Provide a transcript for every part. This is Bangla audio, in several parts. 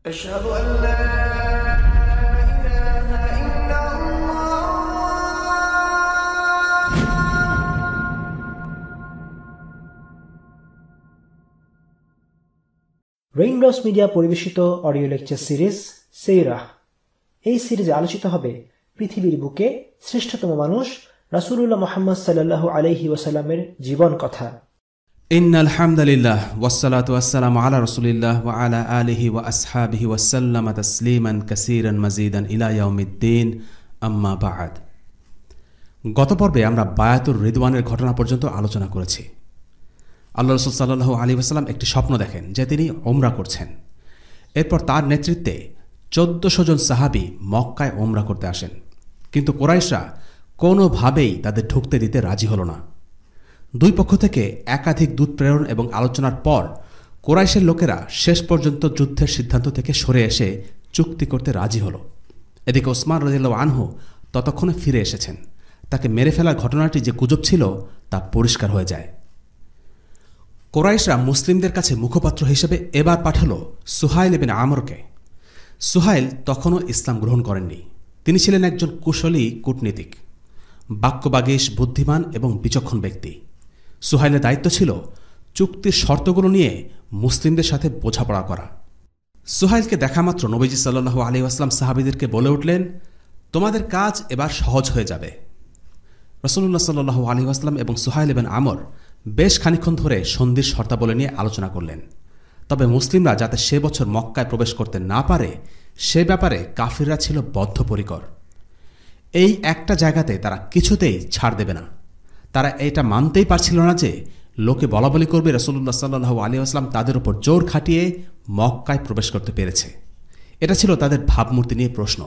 أشهد أن لا إله إلا الله রেইনড্রপস মিডিয়া পরিবেশিত অডিও লেকচার সিরিজ সেইরাহ। এই সিরিজে আলোচিত হবে পৃথিবীর বুকে শ্রেষ্ঠতম মানুষ রাসূলুল্লাহ মুহাম্মদ সাল্লাল্লাহু আলাইহি ওয়াসাল্লামের জীবন কথা। ইন্নাল হামদুলিল্লাহ ওয়াসসালাতু ওয়াসসালামু আলা রাসূলিল্লাহ ওয়া আলা আলিহি ওয়া আসহাবিহি ওয়া সাল্লামা তাসলিমান কাসীরান মাজিদান ইলা ইয়াউমিদ্দিন, আম্মা বা'দ। গত পর্বে আমরা বায়াতুর রিদওয়ানের ঘটনা পর্যন্ত আলোচনা করেছি। আল্লাহ রাসূল সাল্লাল্লাহু আলাইহি ওয়াসাল্লাম একটি স্বপ্ন দেখেন যে তিনি উমরা করছেন। এরপর তার নেতৃত্বে 1400 জন সাহাবী মক্কায় উমরা করতে আসেন, কিন্তু কুরাইশরা কোনোভাবেই তাদের ঢুকতে দিতে রাজি হল না। দুই পক্ষ থেকে একাধিক দূত প্রেরণ এবং আলোচনার পর কুরাইশের লোকেরা শেষ পর্যন্ত যুদ্ধের সিদ্ধান্ত থেকে সরে এসে চুক্তি করতে রাজি হল। এদিকে ওসমান রাদিয়াল্লাহু আনহু ততক্ষণে ফিরে এসেছেন। তাকে মেরে ফেলার ঘটনাটি যে গুজব ছিল তা পরিষ্কার হয়ে যায়। কুরাইশরা মুসলিমদের কাছে মুখপাত্র হিসেবে এবার পাঠাল সুহাইল ইবনে আমরকে। সুহাইল তখনও ইসলাম গ্রহণ করেননি। তিনি ছিলেন একজন কুশলী কূটনীতিক, বাক্যবাগীশ, বুদ্ধিমান এবং বিচক্ষণ ব্যক্তি। সুহাইলের দায়িত্ব ছিল চুক্তির শর্তগুলো নিয়ে মুসলিমদের সাথে বোঝাপড়া করা। সুহাইলকে দেখামাত্র নবীজি সাল্লাল্লাহু আলাইহি ওয়াসাল্লাম সাহাবীদেরকে বলে উঠলেন, তোমাদের কাজ এবার সহজ হয়ে যাবে। রাসূলুল্লাহ সাল্লাল্লাহু আলাইহি ওয়াসাল্লাম এবং সুহাইল ইবনে আমর বেশ খানিকক্ষণ ধরে সন্ধির শর্তাবলী নিয়ে আলোচনা করলেন। তবে মুসলিমরা যাতে সে বছর মক্কায় প্রবেশ করতে না পারে সে ব্যাপারে কাফিররা ছিল বদ্ধপরিকর। এই একটা জায়গাতে তারা কিছুতেই ছাড় দেবে না। তারা এটা মানতেই পারছিল না যে লোকে বলাবলি করবে রাসূলুল্লাহ সাল্লাল্লাহু আলাইহি ওয়াসাল্লাম তাদের উপর জোর খাটিয়ে মক্কায় প্রবেশ করতে পেরেছে। এটা ছিল তাদের ভাবমূর্তি নিয়ে প্রশ্ন।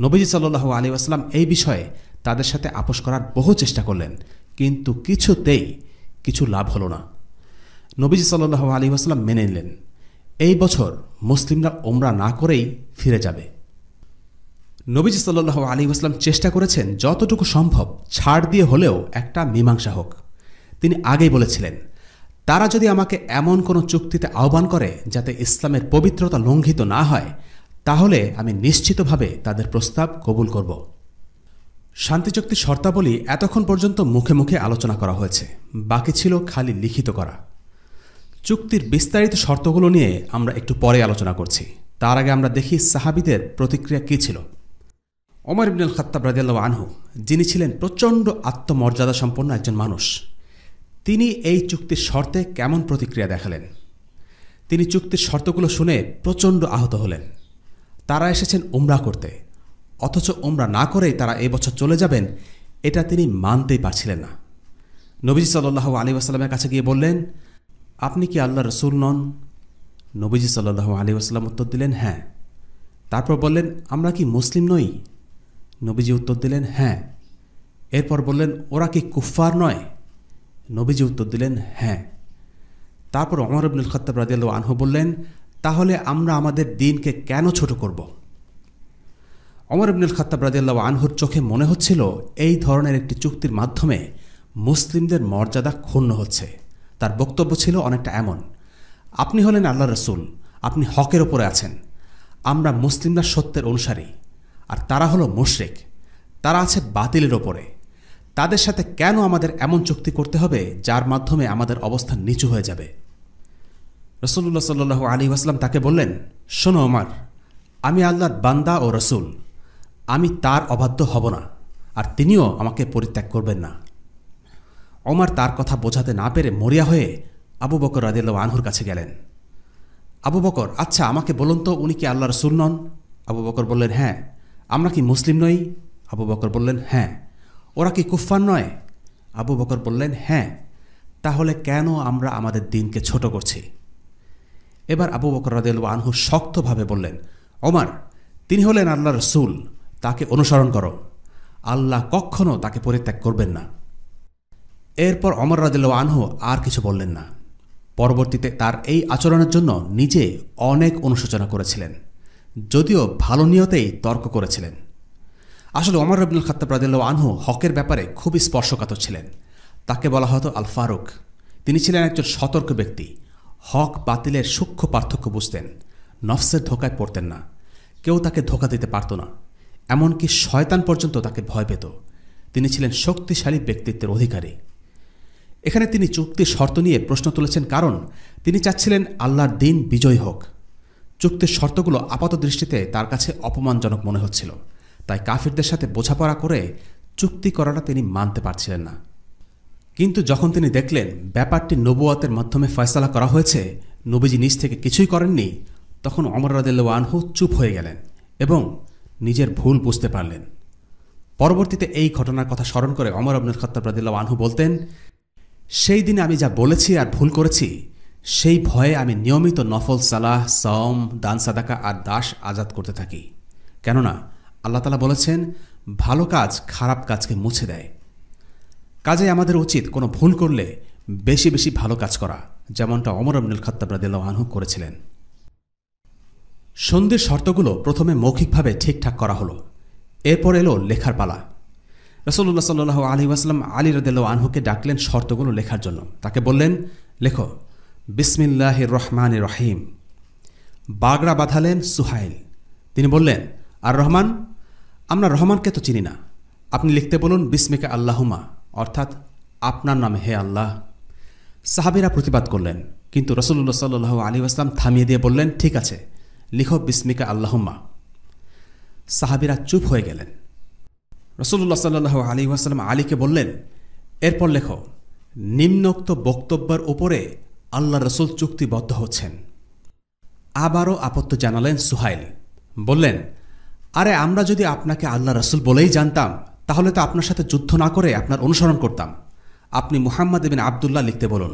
নবীজি সাল্লাল্লাহু আলাইহি ওয়াসাল্লাম এই বিষয়ে তাদের সাথে আপোষ করার বহু চেষ্টা করলেন, কিন্তু কিছুতেই কিছু লাভ হল না। নবীজি সাল্লাল্লাহু আলাইহি ওয়াসাল্লাম মেনে নিলেন এই বছর মুসলিমরা উমরা না করেই ফিরে যাবে। নবীজি সাল্লাল্লাহু আলাইহি ওয়াসাল্লাম চেষ্টা করেছেন যতটুকু সম্ভব ছাড় দিয়ে হলেও একটা মীমাংসা হোক। তিনি আগেই বলেছিলেন, তারা যদি আমাকে এমন কোনো চুক্তিতে আহ্বান করে যাতে ইসলামের পবিত্রতা লঙ্ঘিত না হয়, তাহলে আমি নিশ্চিতভাবে তাদের প্রস্তাব কবুল করব। শান্তি চুক্তির শর্তাবলী এতক্ষণ পর্যন্ত মুখে মুখে আলোচনা করা হয়েছে, বাকি ছিল খালি লিখিত করা। চুক্তির বিস্তারিত শর্তগুলো নিয়ে আমরা একটু পরে আলোচনা করছি। তার আগে আমরা দেখি সাহাবীদের প্রতিক্রিয়া কী ছিল। ওমর ইবনে আল খাত্তাব রাদিয়াল্লাহু আনহু, যিনি ছিলেন প্রচণ্ড আত্মমর্যাদা সম্পন্ন একজন মানুষ, তিনি এই চুক্তির শর্তে কেমন প্রতিক্রিয়া দেখালেন। তিনি চুক্তির শর্তগুলো শুনে প্রচণ্ড আহত হলেন। তারা এসেছেন উমরা করতে, অথচ উমরা না করেই তারা এই বছর চলে যাবেন, এটা তিনি মানতেই পারছিলেন না। নবীজি সাল্লাল্লাহু আলাইহি ওয়াসাল্লামের কাছে গিয়ে বললেন, আপনি কি আল্লাহর রাসূল নন? নবীজি সাল্লাল্লাহু আলাইহি ওয়াসাল্লাম উত্তর দিলেন, হ্যাঁ। তারপর বললেন, আমরা কি মুসলিম নই? নবীজি উত্তর দিলেন, হ্যাঁ। এরপর বললেন, ওরা কি কুফফার নয়? নবীজি উত্তর দিলেন, হ্যাঁ। তারপর ওমর ইবনে আল খাত্তাব রাদিয়াল্লাহু আনহু বললেন, তাহলে আমরা আমাদের দ্বীনকে কেন ছোট করব? ওমর ইবনে আল খাত্তাব রাদিয়াল্লাহু আনহুর চোখে মনে হচ্ছিল এই ধরনের একটি চুক্তির মাধ্যমে মুসলিমদের মর্যাদা ক্ষুণ্ণ হচ্ছে। তার বক্তব্য ছিল অনেকটা এমন, আপনি হলেন আল্লাহর রাসূল, আপনি হকের ওপরে আছেন, আমরা মুসলিমরা সত্যের অনুসারী, আর তারা হলো মুশরিক, তারা আছে বাতিলের ওপরে। তাদের সাথে কেন আমাদের এমন চুক্তি করতে হবে যার মাধ্যমে আমাদের অবস্থান নিচু হয়ে যাবে? রাসূলুল্লাহ সাল্লাল্লাহু আলাইহি ওয়াসাল্লাম তাকে বললেন, শোনো ওমর, আমি আল্লাহর বান্দা ও রাসূল, আমি তার অবাধ্য হব না, আর তিনিও আমাকে পরিত্যাগ করবেন না। ওমর তার কথা বোঝাতে না পেরে মরিয়া হয়ে আবু বকর রাদিয়াল্লাহু আনহুর কাছে গেলেন। আবু বকর, আচ্ছা আমাকে বলুন তো, উনি কি আল্লাহর রাসূল নন? আবু বকর বললেন, হ্যাঁ। আমরা কি মুসলিম নই? আবু বকর বললেন, হ্যাঁ। ওরা কি কুফফার নয়? আবু বকর বললেন, হ্যাঁ। তাহলে কেন আমরা আমাদের দ্বীনকে ছোট করছি? এবার আবু বকর রাদিয়াল্লাহু আনহু শক্তভাবে বললেন, ওমর, তিনি হলেন আল্লাহর রাসূল, তাকে অনুসরণ করো, আল্লাহ কখনো তাকে পরিত্যাগ করবেন না। এরপর ওমর রাদিয়াল্লাহু আনহু আর কিছু বললেন না। পরবর্তীতে তার এই আচরণের জন্য নিজে অনেক অনুশোচনা করেছিলেন, যদিও ভালো নিয়তেই তর্ক করেছিলেন। আসলে ওমর ইবনে আল খাত্তাব রাদিয়াল্লাহু আনহু হকের ব্যাপারে খুবই স্পর্শকাতর ছিলেন। তাকে বলা হতো আল ফারুক। তিনি ছিলেন একজন সতর্ক ব্যক্তি, হক বাতিলের সূক্ষ্ম পার্থক্য বুঝতেন। নফসের ধোকায় পড়তেন না, কেউ তাকে ধোকা দিতে পারত না, এমনকি শয়তান পর্যন্ত তাকে ভয় পেত। তিনি ছিলেন শক্তিশালী ব্যক্তিত্বের অধিকারী। এখানে তিনি চুক্তির শর্ত নিয়ে প্রশ্ন তুলেছেন, কারণ তিনি চাচ্ছিলেন আল্লাহর দিন বিজয়ী হোক। চুক্তির শর্তগুলো আপাত দৃষ্টিতে তার কাছে অপমানজনক মনে হচ্ছিল, তাই কাফিরদের সাথে বোঝাপড়া করে চুক্তি করাটা তিনি মানতে পারছিলেন না। কিন্তু যখন তিনি দেখলেন ব্যাপারটি নবুয়তের মাধ্যমে ফয়সালা করা হয়েছে, নবীজি নিজ থেকে কিছুই করেননি, তখন ওমর রাদিয়াল্লাহু আনহু চুপ হয়ে গেলেন এবং নিজের ভুল বুঝতে পারলেন। পরবর্তীতে এই ঘটনার কথা স্মরণ করে ওমর ইবনুল খাত্তাব রাদিয়াল্লাহু আনহু বলতেন, সেই দিনে আমি যা বলেছি আর ভুল করেছি, সেই ভয়ে আমি নিয়মিত নফল সালাহ, সওম, দান সাদাকা আর দাস আজাদ করতে থাকি। কেননা আল্লাহ তাআলা বলেছেন, ভালো কাজ খারাপ কাজকে মুছে দেয়। কাজে আমাদের উচিত কোনো ভুল করলে বেশি বেশি ভালো কাজ করা, যেমনটা ওমর ইবনুল খাত্তাব রাদিয়াল্লাহু আনহু করেছিলেন। সন্ধির শর্তগুলো প্রথমে মৌখিকভাবে ঠিকঠাক করা হলো, এরপর এলো লেখার পালা। রাসূলুল্লাহ সাল্লাল্লাহু আলাইহি ওয়াসাল্লাম আলী রাদিয়াল্লাহু আনহুকে ডাকলেন শর্তগুলো লেখার জন্য। তাকে বললেন, লেখো বিসমিল্লাহির রহমানির রহিম। বাগড়া বাঁধালেন সুহাইল। তিনি বললেন, আর রহমান? আমরা রহমানকে তো চিনি না, আপনি লিখতে বলুন বিসমিকা আল্লাহুমা, অর্থাৎ আপনার নামে হে আল্লাহ। সাহাবীরা প্রতিবাদ করলেন, কিন্তু রাসূলুল্লাহ সাল্লাল্লাহু আলাইহি ওয়াসাল্লাম থামিয়ে দিয়ে বললেন, ঠিক আছে, লিখো বিসমিকা আল্লাহুম্মা। সাহাবীরা চুপ হয়ে গেলেন। রাসূলুল্লাহ সাল্লাল্লাহু আলাইহি ওয়াসাল্লাম আলীকে বললেন, এরপর লেখো নিম্নোক্ত বক্তব্যের উপরে আল্লাহ রসুল চুক্তিবদ্ধ হচ্ছেন। আবারও আপত্তি জানালেন সুহাইল। বললেন, আরে আমরা যদি আপনাকে আল্লাহ রসুল বলেই জানতাম, তাহলে তো আপনার সাথে যুদ্ধ না করে আপনার অনুসরণ করতাম। আপনি মুহাম্মদ ইবনে আবদুল্লাহ লিখতে বলুন।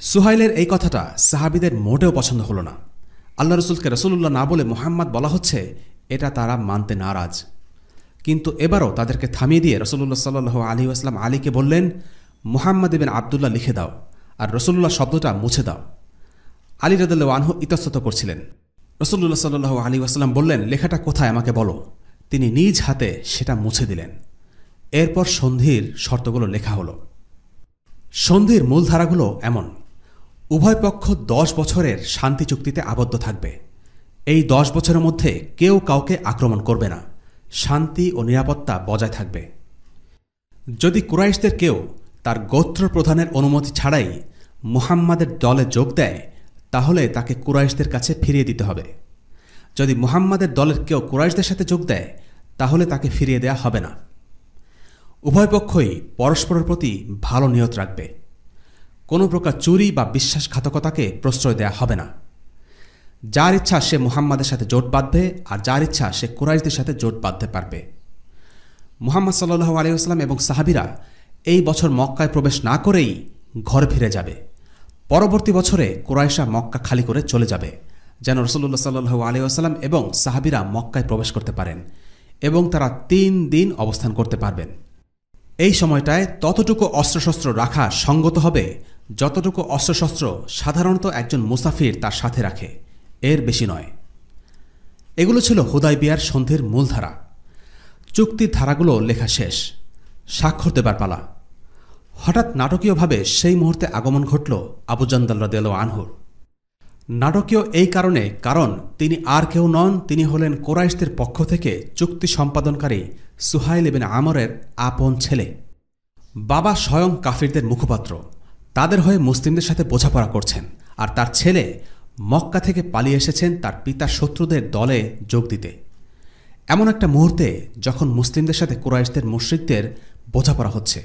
সুহাইলের এই কথাটা সাহাবীদের মোটেও পছন্দ হল না। আল্লাহ রসুলকে রসুল্লাহ না বলে মুহাম্মদ বলা হচ্ছে, এটা তারা মানতে নারাজ। কিন্তু এবারও তাদেরকে থামিয়ে দিয়ে রসুল্লাহ সাল্লাল্লাহু আলাইহি ওয়াসাল্লাম আলীকে বললেন, মুহাম্মদ ইবনে আবদুল্লাহ লিখে দাও আর রসুল্লাহ শব্দটা মুছে দাও। আলী রাদিয়াল্লাহু আনহু ইতস্তত করছিলেন। রসুল্লাহ সাল্লাল্লাহু আলাইহি ওয়াসাল্লাম বললেন, লেখাটা কোথায় আমাকে বলো। তিনি নিজ হাতে সেটা মুছে দিলেন। এরপর সন্ধির শর্তগুলো লেখা হলো। সন্ধির মূলধারাগুলো এমন: উভয় পক্ষ 10 বছরের শান্তি চুক্তিতে আবদ্ধ থাকবে। এই 10 বছরের মধ্যে কেউ কাউকে আক্রমণ করবে না, শান্তি ও নিরাপত্তা বজায় থাকবে। যদি কুরাইশদের কেউ তার গোত্র প্রধানের অনুমতি ছাড়াই মুহাম্মাদের দলে যোগ দেয়, তাহলে তাকে কুরাইশদের কাছে ফিরিয়ে দিতে হবে। যদি মুহাম্মাদের দলের কেউ কুরাইশদের সাথে যোগ দেয়, তাহলে তাকে ফিরিয়ে দেয়া হবে না। উভয় পক্ষই পরস্পরের প্রতি ভালো নিয়ত রাখবে। কোনো প্রকার চুরি বা বিশ্বাসঘাতকতাকে প্রশ্রয় দেয়া হবে না। যার ইচ্ছা সে মুহাম্মাদের সাথে জোট বাঁধবে, আর যার ইচ্ছা সে কুরাইশদের সাথে জোট বাঁধতে পারবে। মুহাম্মদ সাল্লাল্লাহু আলাইহি ওয়াসাল্লাম এবং সাহাবীরা এই বছর মক্কায় প্রবেশ না করেই ঘরে ফিরে যাবে। পরবর্তী বছরে কুরাইশরা মক্কা খালি করে চলে যাবে, যেন রাসূলুল্লাহ সাল্লাল্লাহু আলাইহি ওয়াসাল্লাম এবং সাহাবীরা মক্কায় প্রবেশ করতে পারেন এবং তারা 3 দিন অবস্থান করতে পারবেন। এই সময়টায় ততটুকু অস্ত্রশস্ত্র রাখা সঙ্গত হবে যতটুকু অস্ত্রশস্ত্র সাধারণত একজন মুসাফির তার সাথে রাখে, এর বেশি নয়। এগুলো ছিল হুদাইবিয়ার সন্ধির মূলধারা। চুক্তির ধারাগুলো লেখা শেষ, স্বাক্ষর দেবার পালা। হঠাৎ নাটকীয়ভাবে সেই মুহূর্তে আগমন ঘটল আবু জান্দাল রাদিয়াল্লাহু আনহুর। নাটকীয় এই কারণে, কারণ তিনি আর কেউ নন, তিনি হলেন কুরাইশদের পক্ষ থেকে চুক্তি সম্পাদনকারী সুহাইল ইবনে আমরের আপন ছেলে। বাবা স্বয়ং কাফিরদের মুখপাত্র, তাদের হয়ে মুসলিমদের সাথে বোঝাপড়া করছেন, আর তার ছেলে মক্কা থেকে পালিয়ে এসেছেন তার পিতার শত্রুদের দলে যোগ দিতে। এমন একটা মুহূর্তে যখন মুসলিমদের সাথে কুরাইশদের মুশরিকদের বোঝাপড়া হচ্ছে,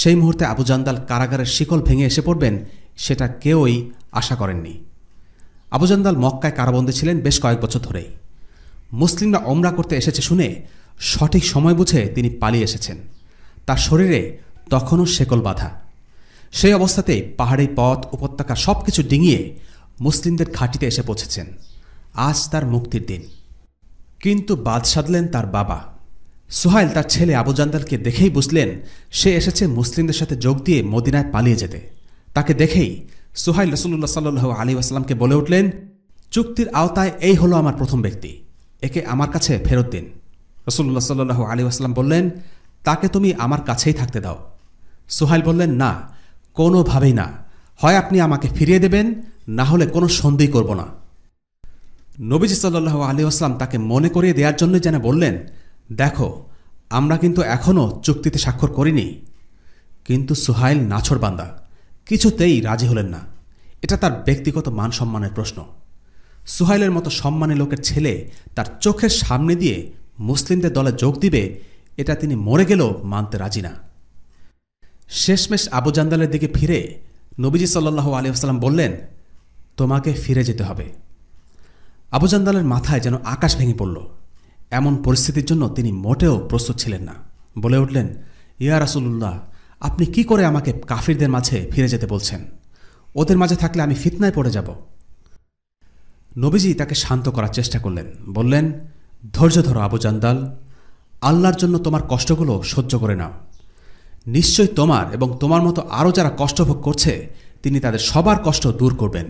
সেই মুহূর্তে আবু জান্দাল কারাগারের শিকল ভেঙে এসে পড়বেন, সেটা কেউই আশা করেননি। আবু জান্দাল মক্কায় কারাবন্দী ছিলেন বেশ কয়েক বছর ধরেই। মুসলিমরা ওমরা করতে এসেছে শুনে সঠিক সময় বুঝে তিনি পালিয়ে এসেছেন। তার শরীরে তখনও শেকল বাঁধা। সেই অবস্থাতেই পাহাড়ি পথ, উপত্যকা সবকিছু ডিঙিয়ে মুসলিমদের ঘাঁটিতে এসে পৌঁছেছেন। আজ তার মুক্তির দিন। কিন্তু বাদ সাধলেন তার বাবা। সুহাইল তার ছেলে আবু জান্দালকে দেখেই বুঝলেন সে এসেছে মুসলিমদের সাথে যোগ দিয়ে মদিনায় পালিয়ে যেতে। তাকে দেখেই সুহাইল রাসূলুল্লাহ সাল্লাল্লাহু আলাইহি ওয়াসাল্লামকে বলে উঠলেন, চুক্তির আওতায় এই হলো আমার প্রথম ব্যক্তি, একে আমার কাছে ফেরত দিন। রাসূলুল্লাহ সাল্লাল্লাহু আলাইহি ওয়াসাল্লাম বললেন, তাকে তুমি আমার কাছেই থাকতে দাও। সুহাইল বললেন, না, কোনোভাবেই না, হয় আপনি আমাকে ফিরিয়ে দেবেন, না হলে কোনো সন্ধি করব না। নবীজি সাল্লাল্লাহু আলাইহি ওয়াসাল্লাম তাকে মনে করিয়ে দেওয়ার জন্য যেন বললেন, দেখো আমরা কিন্তু এখনও চুক্তিতে স্বাক্ষর করিনি। কিন্তু সুহাইল নাছোড়বান্দা, কিছুতেই রাজি হলেন না। এটা তার ব্যক্তিগত মান সম্মানের প্রশ্ন। সুহাইলের মতো সম্মানী লোকের ছেলে তার চোখের সামনে দিয়ে মুসলিমদের দলে যোগ দিবে, এটা তিনি মরে গেলেও মানতে রাজি না। শেষমেশ আবু জান্দালের দিকে ফিরে নবীজি সাল্লাল্লাহু আলাইহি ওয়াসাল্লাম বললেন, তোমাকে ফিরে যেতে হবে। আবু জান্দালের মাথায় যেন আকাশ ভেঙে পড়ল। এমন পরিস্থিতির জন্য তিনি মোটেও প্রস্তুত ছিলেন না। বলে উঠলেন, ইয়া রাসূলুল্লাহ, আপনি কি করে আমাকে কাফিরদের মাঝে ফিরে যেতে বলছেন? ওদের মাঝে থাকলে আমি ফিতনায় পড়ে যাব। নবীজি তাকে শান্ত করার চেষ্টা করলেন। বললেন, ধৈর্য ধরো আবু জান্দাল, আল্লাহর জন্য তোমার কষ্টগুলো সহ্য করে নাও। নিশ্চয়ই তোমার এবং তোমার মতো আরও যারা কষ্টভোগ করছে তিনি তাদের সবার কষ্ট দূর করবেন।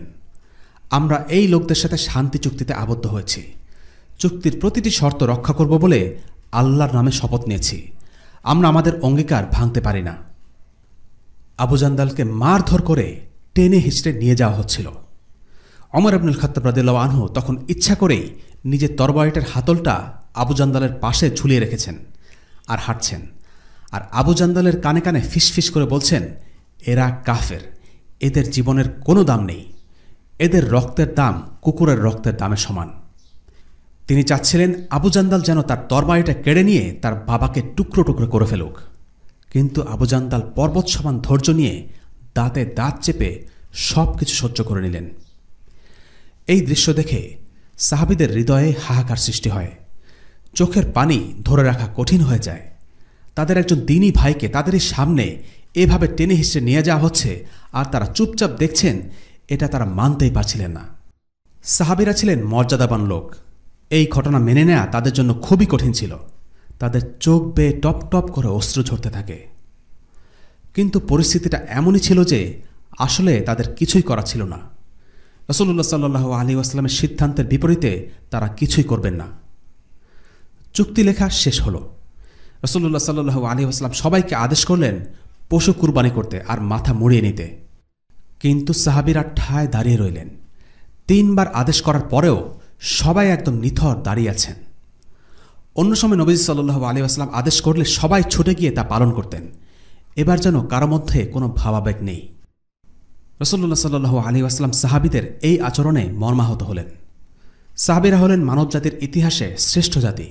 আমরা এই লোকদের সাথে শান্তি চুক্তিতে আবদ্ধ হয়েছি। চুক্তির প্রতিটি শর্ত রক্ষা করব বলে আল্লাহর নামে শপথ নিয়েছি। আমরা আমাদের অঙ্গীকার ভাঙতে পারি না। আবু জান্দালকে মারধর করে টেনে হিঁচড়ে নিয়ে যাওয়া হচ্ছিল। ওমর ইবনুল খাত্তাব রাদিয়াল্লাহু আনহু তখন ইচ্ছা করেই নিজের তরবারিটার হাতলটা আবু জান্দালের পাশে ঝুলিয়ে রেখেছেন আর হাঁটছেন। আর আবু জান্দালের কানে কানে ফিসফিস করে বলছেন, এরা কাফের, এদের জীবনের কোনো দাম নেই, এদের রক্তের দাম কুকুরের রক্তের দামের সমান। তিনি চাচ্ছিলেন আবু জান্দাল যেন তার তরবারিটা কেড়ে নিয়ে তার বাবাকে টুকরো টুকরো করে ফেলুক। কিন্তু আবু জান্দাল পর্বত সমান ধৈর্য নিয়ে দাঁতে দাঁত চেপে সব কিছু সহ্য করে নিলেন। এই দৃশ্য দেখে সাহাবীদের হৃদয়ে হাহাকার সৃষ্টি হয়। চোখের পানি ধরে রাখা কঠিন হয়ে যায়। তাদের একজন দ্বীনী ভাইকে তাদেরই সামনে এভাবে টেনে হিঁচড়ে নিয়ে যাওয়া হচ্ছে আর তারা চুপচাপ দেখছেন, এটা তারা মানতেই পারছিলেন না। সাহাবীরা ছিলেন মর্যাদাবান লোক। এই ঘটনা মেনে নেওয়া তাদের জন্য খুবই কঠিন ছিল। তাদের চোখ বেয়ে টপ টপ করে অশ্রু ঝরতে থাকে। কিন্তু পরিস্থিতিটা এমনই ছিল যে আসলে তাদের কিছুই করা ছিল না। রাসূলুল্লাহ সাল্লাল্লাহু আলাইহি ওয়াসাল্লামের সিদ্ধান্তের বিপরীতে তারা কিছুই করবেন না। চুক্তি লেখা শেষ হল। রাসূলুল্লাহ সাল্লাল্লাহু আলাইহি ওয়াসাল্লাম সবাইকে আদেশ করলেন পশু কুরবানি করতে আর মাথা মুড়িয়ে নিতে। কিন্তু সাহাবীরা ঠায় দাঁড়িয়ে রইলেন। 3 বার আদেশ করার পরেও সবাই একদম নিথর দাঁড়িয়ে আছেন। অন্য সময় নবীজি সাল্লাল্লাহু আলাইহি ওয়াসাল্লাম আদেশ করলে সবাই ছুটে গিয়ে তা পালন করতেন। এবার যেন কারো মধ্যে কোনো ভাবাবেগ নেই। রাসূলুল্লাহ সাল্লাল্লাহু আলাইহি ওয়াসাল্লাম সাহাবীদের এই আচরণে মর্মাহত হলেন। সাহাবীরা হলেন মানবজাতির ইতিহাসে শ্রেষ্ঠ জাতি।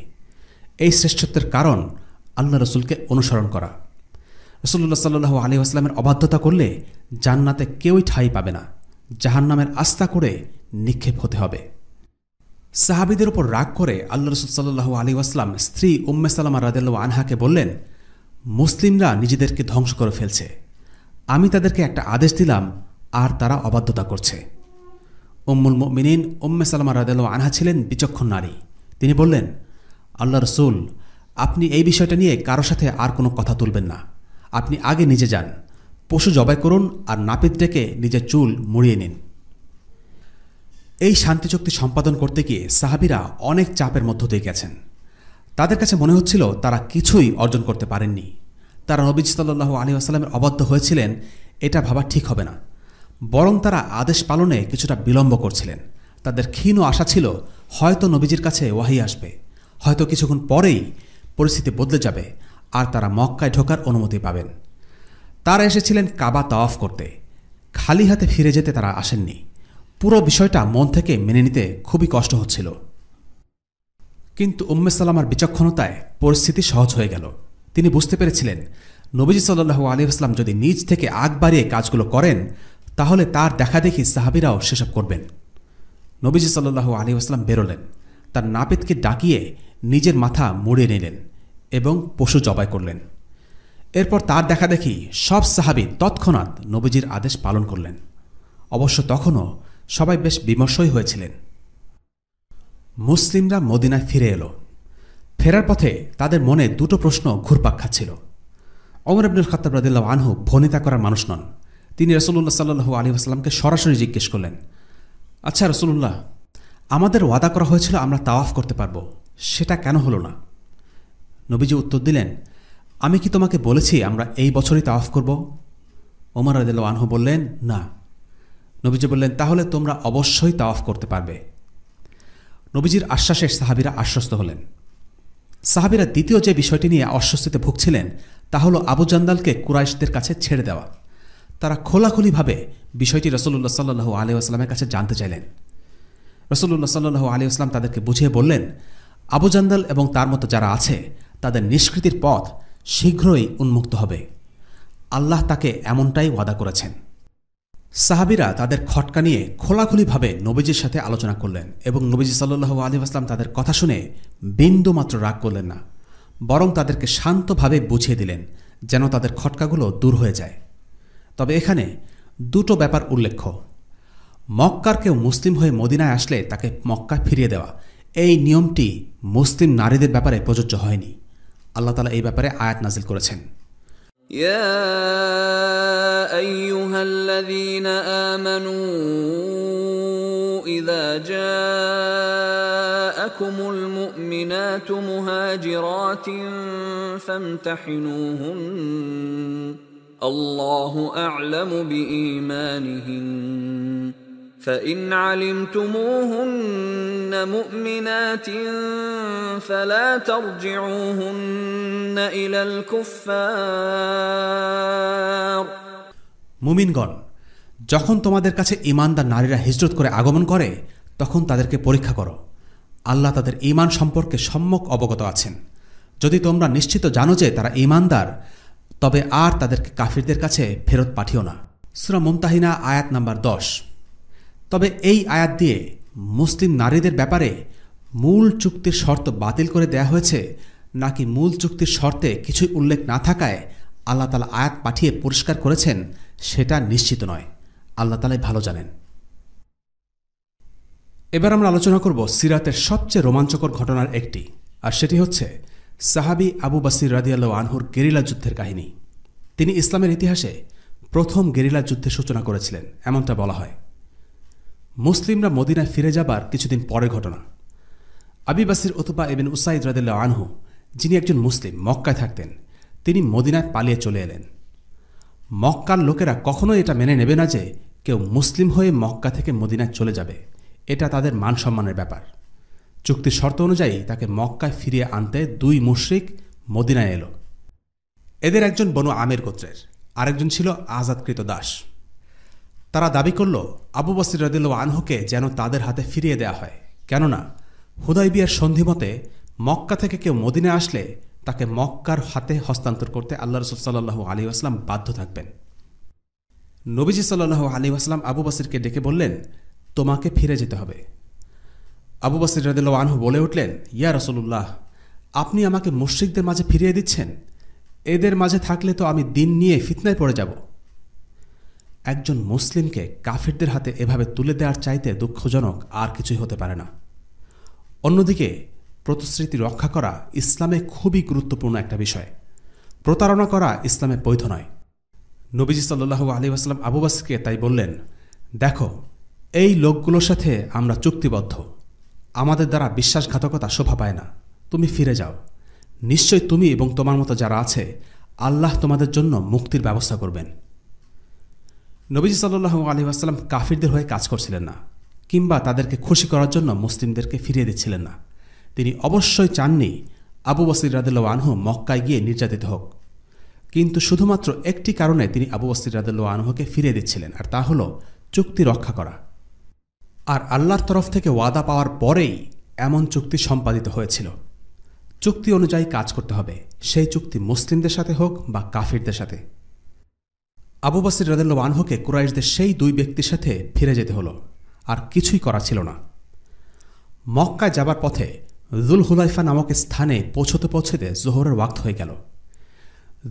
এই শ্রেষ্ঠত্বের কারণ আল্লাহ রসুলকে অনুসরণ করা। রাসূলুল্লাহ সাল্লাল্লাহু আলাইহি ওয়াসাল্লামের অবাধ্যতা করলে জান্নাতে কেউই ঠাঁই পাবে না, জাহান্নামের আস্থা করে নিক্ষেপ হতে হবে। সাহাবীদের উপর রাগ করে আল্লাহ রসুল সাল্লাল্লাহু আলাইহি ওয়াসাল্লাম স্ত্রী উম্মে সালামা রাদিয়াল্লাহু আনহাকে বললেন, মুসলিমরা নিজেদেরকে ধ্বংস করে ফেলছে। আমি তাদেরকে একটা আদেশ দিলাম আর তারা অবাধ্যতা করছে। উম্মুল মুমিনিন উম্মে সালামা রাদিয়াল্লাহু আনহা ছিলেন বিচক্ষণ নারী। তিনি বললেন, আল্লাহ রসুল, আপনি এই বিষয়টা নিয়ে কারো সাথে আর কোনো কথা তুলবেন না। আপনি আগে নিজে যান, পশু জবাই করুন আর নাপিত ডেকে নিজের চুল মুড়িয়ে নিন। এই শান্তি চুক্তি সম্পাদন করতে গিয়ে সাহাবীরা অনেক চাপের মধ্য দিয়ে গেছেন। তাদের কাছে মনে হচ্ছিল তারা কিছুই অর্জন করতে পারেননি। তারা নবীজি সাল্লাল্লাহু আলাইহি ওয়াসাল্লামের অবাধ্য হয়েছিলেন, এটা ভাবা ঠিক হবে না। বরং তারা আদেশ পালনে কিছুটা বিলম্ব করছিলেন। তাদের ক্ষীণ আশা ছিল হয়তো নবীজির কাছে ওয়াহী আসবে, হয়তো কিছুক্ষণ পরেই পরিস্থিতি বদলে যাবে আর তারা মক্কায় ঢোকার অনুমতি পাবেন। তারা এসেছিলেন কাবা তাওয়াফ করতে, খালি হাতে ফিরে যেতে তারা আসেননি। পুরো বিষয়টা মন থেকে মেনে নিতে খুবই কষ্ট হচ্ছিল। কিন্তু উম্মে সালামার বিচক্ষণতায় পরিস্থিতি সহজ হয়ে গেল। তিনি বুঝতে পেরেছিলেন নবীজি সাল্লাল্লাহু আলাইহি ওয়াসাল্লাম যদি নিজ থেকে আগ বাড়িয়ে কাজগুলো করেন তাহলে তার দেখাদেখি সাহাবীরাও সেসব করবেন। নবীজি সাল্লাল্লাহু আলাইহি ওয়াসাল্লাম বেরোলেন, তার নাপিতকে ডাকিয়ে নিজের মাথা মুড়িয়ে নিলেন এবং পশু জবাই করলেন। এরপর তার দেখাদেখি সব সাহাবী তৎক্ষণাৎ নবীজির আদেশ পালন করলেন। অবশ্য তখনও সবাই বেশ বিমর্ষই হয়েছিলেন। মুসলিমরা মদিনায় ফিরে এলো। ফেরার পথে তাদের মনে দুটো প্রশ্ন ঘুরপাক খাচ্ছিল। ওমর ইবনুল খাত্তাব রাদিয়াল্লাহু আনহু ভনিতা করার মানুষ নন। তিনি রাসূলুল্লাহ সাল্লাল্লাহু আলাইহি ওয়াসাল্লামকে সরাসরি জিজ্ঞেস করলেন, আচ্ছা রাসূলুল্লাহ, আমাদের ওয়াদা করা হয়েছিল আমরা তাওয়াফ করতে পারব, সেটা কেন হলো না? নবীজি উত্তর দিলেন, আমি কি তোমাকে বলেছি আমরা এই বছরই তাওয়াফ করব? ওমর রাদিয়াল্লাহু আনহু বললেন, না। নবীজি বললেন, তাহলে তোমরা অবশ্যই তাওয়াফ করতে পারবে। নবীজির আশ্বাসে সাহাবীরা আশ্বস্ত হলেন। সাহাবীরা দ্বিতীয় যে বিষয়টি নিয়ে অস্বস্তিতে ভুগছিলেন তা হল আবু জান্দালকে কুরাইশদের কাছে ছেড়ে দেওয়া। তারা খোলাখুলিভাবে বিষয়টি রাসূলুল্লাহ সাল্লাল্লাহু আলাইহি ওয়াসাল্লামের কাছে জানতে চাইলেন। রাসূলুল্লাহ সাল্লাল্লাহু আলাইহি ওয়াসাল্লাম তাদেরকে বুঝিয়ে বললেন, আবু জান্দাল এবং তার মতো যারা আছে তাদের নিষ্কৃতির পথ শীঘ্রই উন্মুক্ত হবে। আল্লাহ তাকে এমনটাই ওয়াদা করেছেন। সাহাবীরা তাদের খটকা নিয়ে খোলাখুলিভাবে নবীজির সাথে আলোচনা করলেন এবং নবীজি সাল্লাল্লাহু আলাইহি ওয়াসাল্লাম তাদের কথা শুনে বিন্দুমাত্র রাগ করলেন না, বরং তাদেরকে শান্তভাবে বুঝিয়ে দিলেন যেন তাদের খটকাগুলো দূর হয়ে যায়। তবে এখানে দুটো ব্যাপার উল্লেখ্য। মক্কার কেউ মুসলিম হয়ে মদিনায় আসলে তাকে মক্কায় ফিরিয়ে দেওয়া, এই নিয়মটি মুসলিম নারীদের ব্যাপারে প্রযোজ্য হয়নি। আল্লাহ তাআলা এই ব্যাপারে আয়াত নাজিল করেছেন। يا أيها الذين آمنوا إذا جاءكم المؤمنات مهاجرات فامتحنوهن الله أعلم بإيمانهن فإن علمتموهن مؤمنات فلا ترجعوهن إلى الكفار মুমিনগণ, যখন তোমাদের কাছে ঈমানদার নারীরা হিজরত করে আগমন করে তখন তাদেরকে পরীক্ষা করো। আল্লাহ তাদের ঈমান সম্পর্কে সম্যক অবগত আছেন। যদি তোমরা নিশ্চিত জানো যে তারা ঈমানদার, তবে আর তাদেরকে কাফিরদের কাছে ফেরত পাঠিও না। সূরা মুমতাহিনা আয়াত নাম্বার 10। তবে এই আয়াত দিয়ে মুসলিম নারীদের ব্যাপারে মূল চুক্তির শর্ত বাতিল করে দেয়া হয়েছে নাকি মূল চুক্তির শর্তে কিছুই উল্লেখ না থাকায় আল্লাহ তাআলা আয়াত পাঠিয়ে পরিষ্কার করেছেন সেটা নিশ্চিত নয়। আল্লাহ তাআলাই ভালো জানেন। এবার আমরা আলোচনা করব সিরাতের সবচেয়ে রোমাঞ্চকর ঘটনার একটি, আর সেটি হচ্ছে সাহাবী আবু বসির রাদিয়াল্লাহু আনহুর গেরিলা যুদ্ধের কাহিনী। তিনি ইসলামের ইতিহাসে প্রথম গেরিলা যুদ্ধের সূচনা করেছিলেন এমনটা বলা হয়। মুসলিমরা মদিনায় ফিরে যাবার কিছুদিন পরের ঘটনা। আবি বসির উতবা ইবনে উসাইদ রাদিয়াল্লাহু আনহু, যিনি একজন মুসলিম, মক্কায় থাকতেন, তিনি মদিনায় পালিয়ে চলে এলেন। মক্কার লোকেরা কখনোই এটা মেনে নেবে না যে কেউ মুসলিম হয়ে মক্কা থেকে মদিনায় চলে যাবে। এটা তাদের মান সম্মানের ব্যাপার। চুক্তির শর্ত অনুযায়ী তাকে মক্কায় ফিরিয়ে আনতে দুই মুশরিক মদিনায় এলো। এদের একজন বনু আমির গোত্রের, আরেকজন ছিল আজাদকৃত দাস। তারা দাবি করল আবু বসির রাদিয়াল্লাহু আনহুকে যেন তাদের হাতে ফিরিয়ে দেয়া হয়, কেননা হুদাইবিয়ার সন্ধিমতে মক্কা থেকে কেউ মদিনায় আসলে তাকে মক্কার হাতে হস্তান্তর করতে আল্লাহ রাসূল সাল্লাল্লাহু আলাইহি ওয়াসাল্লাম বাধ্য থাকবেন। নবীজি সাল্লাল্লাহু আলাইহি ওয়াসাল্লাম আবু বসিরকে ডেকে বললেন, তোমাকে ফিরে যেতে হবে। আবু বসির রাদিয়াল্লাহু আনহু বলে উঠলেন, ইয়া রাসূলুল্লাহ, আপনি আমাকে মুশরিকদের মাঝে ফিরিয়ে দিচ্ছেন? এদের মাঝে থাকলে তো আমি দিন নিয়ে ফিতনায় পড়ে যাব। একজন মুসলিমকে কাফিরদের হাতে এভাবে তুলে দেওয়ার চাইতে দুঃখজনক আর কিছুই হতে পারে না। অন্যদিকে প্রতিশ্রুতি রক্ষা করা ইসলামে খুবই গুরুত্বপূর্ণ একটা বিষয়। প্রতারণা করা ইসলামে বৈধ নয়। নবীজি সাল্লাল্লাহু আলাইহি ওয়াসাল্লাম আবু বসরকে তাই বললেন, দেখো, এই লোকগুলোর সাথে আমরা চুক্তিবদ্ধ, আমাদের দ্বারা বিশ্বাসঘাতকতা শোভা পায় না, তুমি ফিরে যাও। নিশ্চয় তুমি এবং তোমার মতো যারা আছে আল্লাহ তোমাদের জন্য মুক্তির ব্যবস্থা করবেন। নবীজি সাল্লাল্লাহু আলাইহি ওয়াসাল্লাম কাফিরদের হয়ে কাজ করছিলেন না, কিংবা তাদেরকে খুশি করার জন্য মুসলিমদেরকে ফিরিয়ে দিচ্ছিলেন না। তিনি অবশ্যই চাননি আবু বসির রাদিয়াল্লাহু আনহু মক্কায় গিয়ে নির্যাতিত হোক, কিন্তু শুধুমাত্র একটি কারণে তিনি আবু বসির রাদিয়াল্লাহু আনহুকে ফিরিয়ে দিচ্ছিলেন, আর তা হল চুক্তি রক্ষা করা। আর আল্লাহর তরফ থেকে ওয়াদা পাওয়ার পরেই এমন চুক্তি সম্পাদিত হয়েছিল। চুক্তি অনুযায়ী কাজ করতে হবে, সেই চুক্তি মুসলিমদের সাথে হোক বা কাফিরদের সাথে। আবু বসির রাদিয়াল্লাহু আনহুকে কুরাইশদের সেই দুই ব্যক্তির সাথে ফিরে যেতে হলো, আর কিছুই করা ছিল না। মক্কায় যাবার পথে যুল হুলাইফা নামক স্থানে পৌঁছতে পৌঁছতে জোহরের ওয়াক্ত হয়ে গেল।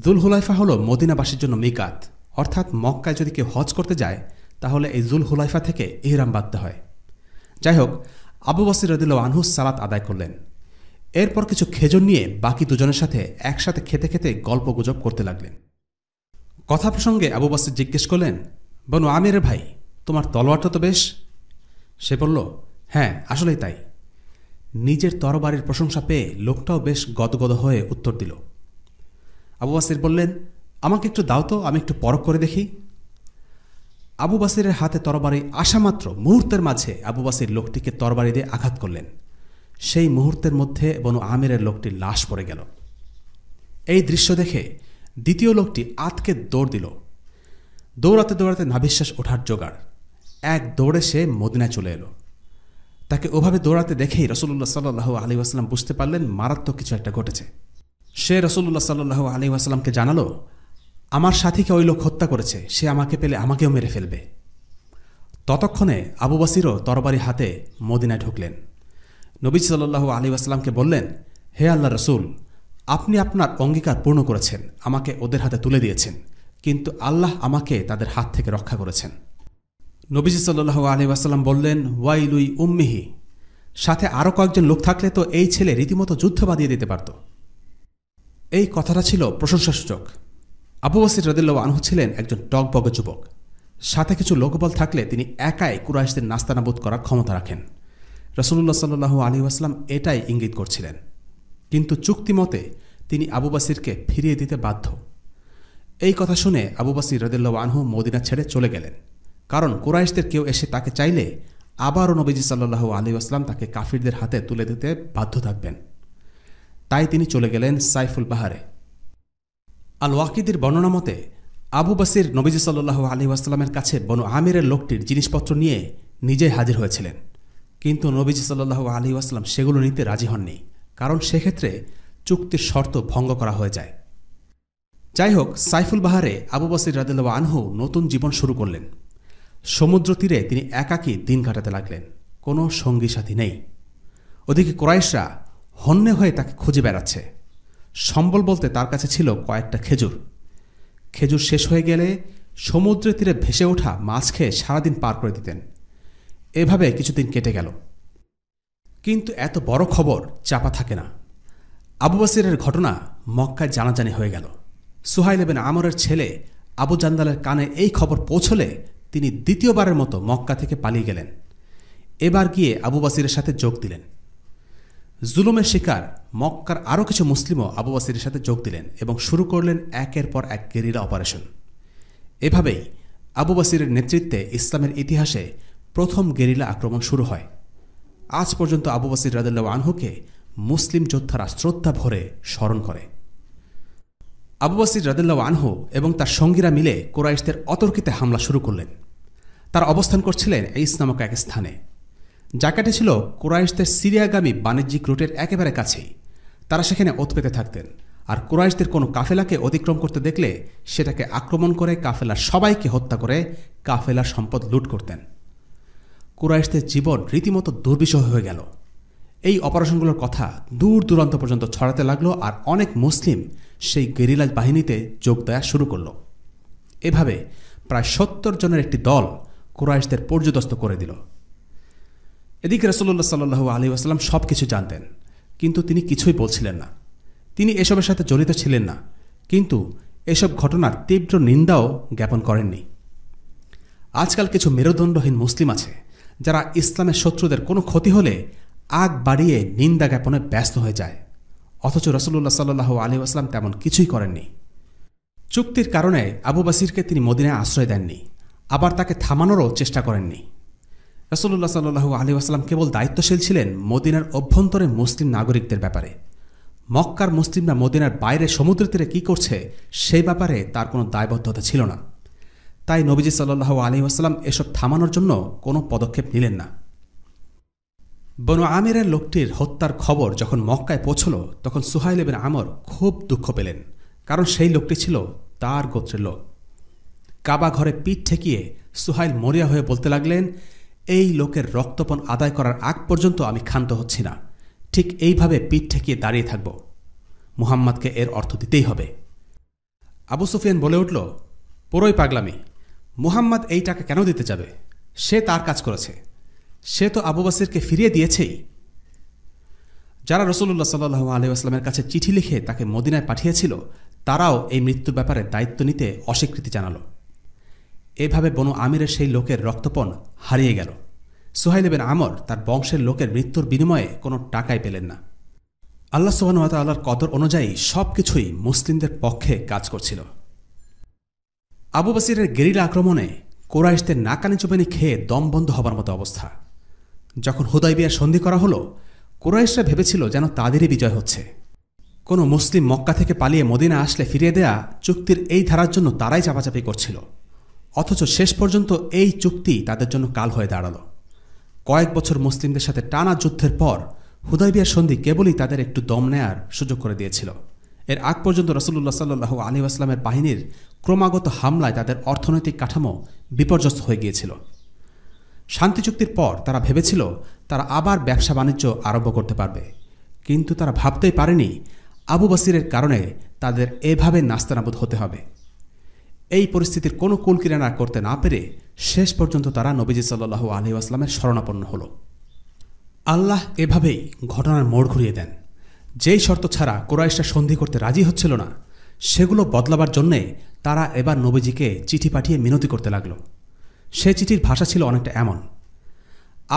যুল হুলাইফা হল মদিনাবাসীর জন্য মিকাত, অর্থাৎ মক্কায় যদি কেউ হজ করতে যায় তাহলে এই যুল হুলাইফা থেকে ইহরাম বাঁধতে হয়। যাই হোক, আবু বসির রাদিয়াল্লাহু আনহু সালাত আদায় করলেন। এরপর কিছু খেজুর নিয়ে বাকি দুজনের সাথে একসাথে খেতে খেতে গল্পগুজব করতে লাগলেন। কথা প্রসঙ্গে আবু বসর জিজ্ঞেস করলেন, বনু আমিরের ভাই, তোমার তলোয়ারটা তো বেশ। সে বলল, হ্যাঁ, আসলেই তাই। নিজের তরবারির প্রশংসা পেয়ে লোকটাও বেশ গদগদ হয়ে উত্তর দিল। আবু বসির বললেন, আমাকে একটু দাও তো, আমি একটু পরখ করে দেখি। আবু বসিরের হাতে তরবারি আসা মাত্র মুহূর্তের মাঝে আবু বসির লোকটিকে তরবারি দিয়ে আঘাত করলেন। সেই মুহূর্তের মধ্যে বনু আমিরের লোকটির লাশ পড়ে গেল। এই দৃশ্য দেখে দ্বিতীয় লোকটি আতকে দৌড় দিল। দৌড়াতে দৌড়াতে নাভিশ্বাস ওঠার জোগাড়, এক দৌড়ে সে মদিনায় চলে এলো। তাকে ওভাবে দৌড়াতে দেখেই রাসূলুল্লাহ সাল্লাল্লাহু আলাইহি ওয়াসাল্লাম বুঝতে পারলেন মারাত্মক কিছু একটা ঘটেছে। সে রাসূলুল্লাহ সাল্লাল্লাহু আলাইহি ওয়াসাল্লামকে জানালো, আমার সাথীকে ওই লোক হত্যা করেছে, সে আমাকে পেলে আমাকেও মেরে ফেলবে। ততক্ষণে আবু বসিরও তরবারি হাতে মদিনায় ঢুকলেন। নবী সাল্লাল্লাহু আলাইহি ওয়াসাল্লামকে বললেন, হে আল্লাহর রাসূল, আপনি আপনার অঙ্গীকার পূর্ণ করেছেন, আমাকে ওদের হাতে তুলে দিয়েছেন, কিন্তু আল্লাহ আমাকে তাদের হাত থেকে রক্ষা করেছেন। নবীজি সাল্লাল্লাহু আলাইহি ওয়াসাল্লাম বললেন, ওয়াইলুই উম্মিহি, সাথে আরও কয়েকজন লোক থাকলে তো এই ছেলে রীতিমতো যুদ্ধ বাঁধিয়ে দিতে পারত। এই কথাটা ছিল প্রশংসাসূচক। আবু বসির রাদিয়াল্লাহু আনহু ছিলেন একজন টগবগে যুবক। সাথে কিছু লোকবল থাকলে তিনি একাই কুরাইশদের নাস্তানাবুদ করার ক্ষমতা রাখেন। রাসূলুল্লাহ সাল্লাল্লাহু আলাইহি ওয়াসাল্লাম এটাই ইঙ্গিত করছিলেন। কিন্তু চুক্তিমতে তিনি আবু বসিরকে ফিরিয়ে দিতে বাধ্য। এই কথা শুনে আবু বসির রাদিয়াল্লাহু আনহু মদিনা ছেড়ে চলে গেলেন, কারণ কুরাইশদের কেউ এসে তাকে চাইলে আবারও নবীজি সাল্লাল্লাহু আলাইহি ওয়াসাল্লাম তাকে কাফিরদের হাতে তুলে দিতে বাধ্য থাকবেন। তাই তিনি চলে গেলেন সাইফুল বাহারে। আল ওয়াকিদির বর্ণনা মতে আবু বসির নবীজি সাল্লাল্লাহু আলাইহি ওয়াসাল্লামের কাছে বনু আমিরের লোকটির জিনিসপত্র নিয়ে নিজেই হাজির হয়েছিলেন, কিন্তু নবীজি সাল্লাল্লাহু আলাইহি ওয়াসাল্লাম সেগুলো নিতে রাজি হননি, কারণ সেক্ষেত্রে চুক্তির শর্ত ভঙ্গ করা হয়ে যায়। যাই হোক, সাইফুল বাহারে আবু বসির রাদিয়াল্লাহু আনহু নতুন জীবন শুরু করলেন। সমুদ্র তীরে তিনি একাকী দিন কাটাতে লাগলেন, কোনো সঙ্গী সাথী নেই। ওদিকে কুরাইশরা হন্যে হয়ে তাকে খুঁজে বেড়াচ্ছে। সম্বল বলতে তার কাছে ছিল কয়েকটা খেজুর। খেজুর শেষ হয়ে গেলে সমুদ্রের তীরে ভেসে ওঠা মাছ খেয়ে সারাদিন পার করে দিতেন। এভাবে কিছুদিন কেটে গেল। কিন্তু এত বড় খবর চাপা থাকে না। আবু বসিরের ঘটনা মক্কায় জানাজানি হয়ে গেল। সুহাইল ইবনে আমরের ছেলে আবু জান্দালের কানে এই খবর পৌঁছলে তিনি দ্বিতীয়বারের মতো মক্কা থেকে পালিয়ে গেলেন। এবার গিয়ে আবু বসিরের সাথে যোগ দিলেন। জুলুমের শিকার মক্কার আরও কিছু মুসলিমও আবু বসিরের সাথে যোগ দিলেন এবং শুরু করলেন একের পর এক গেরিলা অপারেশন। এভাবেই আবু বসিরের নেতৃত্বে ইসলামের ইতিহাসে প্রথম গেরিলা আক্রমণ শুরু হয়। আজ পর্যন্ত আবু বসির রাদিয়াল্লাহু আনহুকে মুসলিম যোদ্ধারা শ্রদ্ধা ভরে স্মরণ করে। আবু বসির রাদিয়াল্লাহু আনহু এবং তার সঙ্গীরা মিলে কুরাইশদের অতর্কিতে হামলা শুরু করলেন। তার অবস্থান করছিলেন এইস নামক এক স্থানে। জায়গাটি ছিল কুরাইশদের সিরিয়াগামী বাণিজ্যিক রুটের একেবারে কাছেই। তারা সেখানে ওত পেতে থাকতেন, আর কুরাইশদের কোনো কাফেলাকে অতিক্রম করতে দেখলে সেটাকে আক্রমণ করে কাফেলার সবাইকে হত্যা করে কাফেলার সম্পদ লুট করতেন। কুরাইশদের জীবন রীতিমতো দুর্বিষহ হয়ে গেল। এই অপারেশনগুলোর কথা দূর দূরান্ত পর্যন্ত ছড়াতে লাগলো, আর অনেক মুসলিম সেই গেরিলা বাহিনীতে যোগ দেওয়া শুরু করল। এভাবে প্রায় ৭০ জনের একটি দল কুরাইশদের পর্যদস্ত করে দিল। এদিকে রাসূলুল্লাহ সাল্লাল্লাহু আলাইহি ওয়াসাল্লাম সব কিছু জানতেন, কিন্তু তিনি কিছুই বলছিলেন না। তিনি এসবের সাথে জড়িত ছিলেন না, কিন্তু এসব ঘটনার তীব্র নিন্দাও জ্ঞাপন করেননি। আজকাল কিছু মেরুদণ্ডহীন মুসলিম আছে যারা ইসলামের শত্রুদের কোনো ক্ষতি হলে আগ বাড়িয়ে নিন্দা জ্ঞাপনে ব্যস্ত হয়ে যায়, অথচ রাসূলুল্লাহ সাল্লাল্লাহু আলাইহি ওয়াসাল্লাম তেমন কিছুই করেননি। চুক্তির কারণে আবু বসিরকে তিনি মদিনায় আশ্রয় দেননি, আবার তাকে থামানোরও চেষ্টা করেননি। রাসূলুল্লাহ সাল্লাল্লাহু আলাইহি ওয়াসাল্লাম কেবল দায়িত্বশীল ছিলেন মদিনার অভ্যন্তরে মুসলিম নাগরিকদের ব্যাপারে। মক্কার মুসলিমরা মদিনার বাইরে সমুদ্র তীরে কী করছে সেই ব্যাপারে তার কোনো দায়বদ্ধতা ছিল না। তাই নবীজি সাল্লাল্লাহু আলাইহি ওয়াসাল্লাম এসব থামানোর জন্য কোনো পদক্ষেপ নিলেন না। বনু আমিরের লোকটির হত্যার খবর যখন মক্কায় পৌঁছল, তখন সুহাইল ইবনে আমর খুব দুঃখ পেলেন, কারণ সেই লোকটি ছিল তার গোত্রের লোক। কাবা ঘরে পিঠ ঠেকিয়ে সুহাইল মরিয়া হয়ে বলতে লাগলেন, এই লোকের রক্তপণ আদায় করার আগ পর্যন্ত আমি ক্ষান্ত হচ্ছি না। ঠিক এইভাবে পিঠ ঠেকিয়ে দাঁড়িয়ে থাকব। মুহাম্মদকে এর অর্থ দিতেই হবে। আবু সুফিয়ান বলে উঠল, পুরোই পাগলামি। মুহাম্মদ এই টাকা কেন দিতে যাবে? সে তার কাজ করেছে, সে তো আবু বসিরকে ফিরিয়ে দিয়েছেই। যারা রাসূলুল্লাহ সাল্লাল্লাহু আলাইহি ওয়াসাল্লামের কাছে চিঠি লিখে তাকে মদিনায় পাঠিয়েছিল, তারাও এই মৃত্যুর ব্যাপারে দায়িত্ব নিতে অস্বীকৃতি জানাল। এভাবে বনু আমিরের সেই লোকের রক্তপণ হারিয়ে গেল। সুহাইল ইবনে আমর তার বংশের লোকের মৃত্যুর বিনিময়ে কোনো টাকাই পেলেন না। আল্লাহ সুবহানাহু ওয়া তাআলার কদর অনুযায়ী সবকিছুই মুসলিমদের পক্ষে কাজ করছিল। আবু বসিরের গেরিলা আক্রমণে কুরাইশদের নাকানি চুবানি খেয়ে দম বন্ধ হবার মতো অবস্থা। যখন হুদাইবিয়ার সন্ধি করা হলো, কুরাইশরা ভেবেছিল যেন তাদেরই বিজয় হচ্ছে। কোনো মুসলিম মক্কা থেকে পালিয়ে মদিনা আসলে ফিরিয়ে দেয়া চুক্তির এই ধারার জন্য তারাই চাপাচাপি করছিল। অথচ শেষ পর্যন্ত এই চুক্তি তাদের জন্য কাল হয়ে দাঁড়াল। কয়েক বছর মুসলিমদের সাথে টানা যুদ্ধের পর হুদাইবিয়ার সন্ধি কেবলই তাদের একটু দম নেয়ার সুযোগ করে দিয়েছিল। এর আগ পর্যন্ত রাসূলুল্লাহ সাল্লাল্লাহু আলাইহি ওয়াসাল্লামের বাহিনীর ক্রমাগত হামলায় তাদের অর্থনৈতিক কাঠামো বিপর্যস্ত হয়ে গিয়েছিল। শান্তি চুক্তির পর তারা ভেবেছিল তারা আবার ব্যবসা বাণিজ্য আরম্ভ করতে পারবে, কিন্তু তারা ভাবতেই পারেনি আবু বসিরের কারণে তাদের এভাবে নাস্তানাবুদ হতে হবে। এই পরিস্থিতির কোনো কুলকিনারা করতে না পেরে শেষ পর্যন্ত তারা নবীজি সাল্লাল্লাহু আলাইহি ওয়াসাল্লামের শরণাপন্ন হল। আল্লাহ এভাবেই ঘটনার মোড় ঘুরিয়ে দেন। যেই শর্ত ছাড়া কুরাইশরা সন্ধি করতে রাজি হচ্ছিল না, সেগুলো বদলাবার জন্যে তারা এবার নবীজিকে চিঠি পাঠিয়ে মিনতি করতে লাগল। সে চিঠির ভাষা ছিল অনেকটা এমন: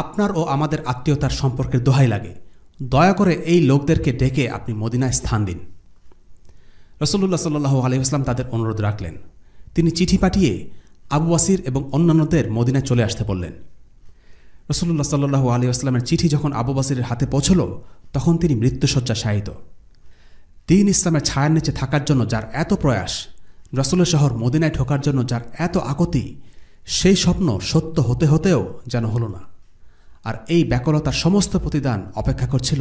আপনার ও আমাদের আত্মীয়তার সম্পর্কের দোহাই লাগে, দয়া করে এই লোকদেরকে ডেকে আপনি মদিনায় স্থান দিন। রাসূলুল্লাহ সাল্লাল্লাহু আলাইহি ওয়াসাল্লাম তাদের অনুরোধ রাখলেন। তিনি চিঠি পাঠিয়ে আবু বসির এবং অন্যান্যদের মদিনায় চলে আসতে বললেন। রাসূলুল্লাহ সাল্লাল্লাহু আলাইহি ওয়াসাল্লামের চিঠি যখন আবু বসিরের হাতে পৌঁছল, তখন তিনি মৃত্যুশয্যা শায়িত। দ্বীন ইসলামের ছায়ার নিচে থাকার জন্য যার এত প্রয়াস, রাসূলের শহর মদিনায় ঢোকার জন্য যার এত আকতি, সেই স্বপ্ন সত্য হতে হতেও যেন হল না। আর এই ব্যাকুলতার সমস্ত প্রতিদান অপেক্ষা করছিল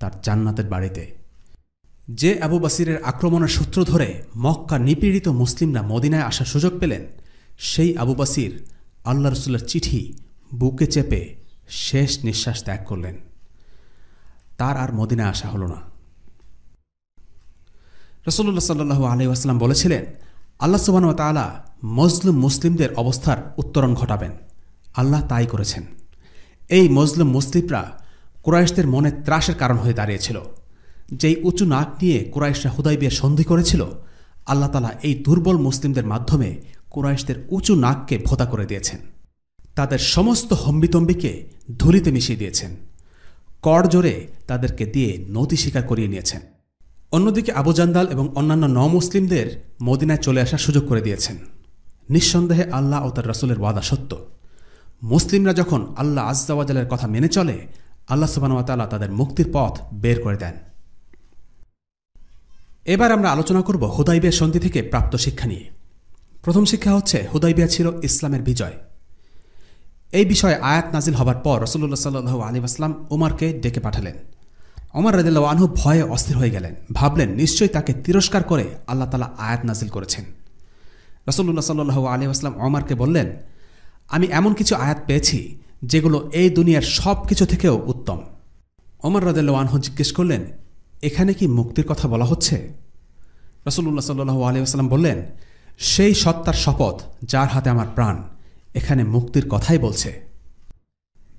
তার জান্নাতের বাড়িতে। যে আবু বসিরের আক্রমণের সূত্র ধরে মক্কা নিপীড়িত মুসলিমরা মদিনায় আসার সুযোগ পেলেন, সেই আবু বসির আল্লাহ রসুলের চিঠি বুকে চেপে শেষ নিঃশ্বাস ত্যাগ করলেন। তার আর মদিনায় আসা হল না। রাসূলুল্লাহ সাল্লাল্লাহু আলাইহি ওয়াসাল্লাম বলেছিলেন, আল্লাহ সুবহানাহু ওয়া তাআলা মজলুম মুসলিমদের অবস্থার উত্তরণ ঘটাবেন। আল্লাহ তাই করেছেন। এই মজলুম মুসলিমরা কুরাইশদের মনে ত্রাসের কারণ হয়ে দাঁড়িয়েছিল। যেই উঁচু নাক নিয়ে কুরাইশরা হুদাইবিয়ার সন্ধি করেছিল, আল্লাহ তাআলা এই দুর্বল মুসলিমদের মাধ্যমে কুরাইশদের উঁচু নাককে ভোঁতা করে দিয়েছেন। তাদের সমস্ত হম্বিতম্বিকে ধুলিতে মিশিয়ে দিয়েছেন। কর জোরে তাদেরকে দিয়ে নতি স্বীকার করিয়ে নিয়েছেন। অন্যদিকে আবু জান্দাল এবং অন্যান্য মুসলিমদের মদিনায় চলে আসার সুযোগ করে দিয়েছেন। নিঃসন্দেহে আল্লাহ ও তার রাসূলের ওয়াদা সত্য। মুসলিমরা যখন আল্লাহ আযজা ওয়া জাল্লার কথা মেনে চলে, আল্লাহ সুবহানাহু ওয়া তাআলা তাদের মুক্তির পথ বের করে দেন। এবার আমরা আলোচনা করব হুদাইবিয়া সন্ধি থেকে প্রাপ্ত শিক্ষা নিয়ে। প্রথম শিক্ষা হচ্ছে, হুদাইবিয়া ছিল ইসলামের বিজয়। এই বিষয়ে আয়াত নাজিল হবার পর রাসূলুল্লাহ সাল্লাল্লাহু আলাইহি ওয়াসাল্লাম ওমরকে ডেকে পাঠালেন। ওমর রাদিয়াল্লাহু আনহু ভয়ে অস্থির হয়ে গেলেন। ভাবলেন নিশ্চয়ই তাকে তিরস্কার করে আল্লাহ তাআলা আয়াত নাজিল করেছেন। রাসূলুল্লাহ সাল্লাল্লাহু আলাইহি ওয়াসাল্লাম ওমরকে বললেন, আমি এমন কিছু আয়াত পেয়েছি যেগুলো এই দুনিয়ার সব কিছু থেকেও উত্তম। ওমর রাদিয়াল্লাহু আনহু জিজ্ঞেস করলেন, এখানে কি মুক্তির কথা বলা হচ্ছে? রাসূলুল্লাহ সাল্লাল্লাহু আলাইহি ওয়াসাল্লাম বললেন, সেই সত্তার শপথ যার হাতে আমার প্রাণ, এখানে মুক্তির কথাই বলছে।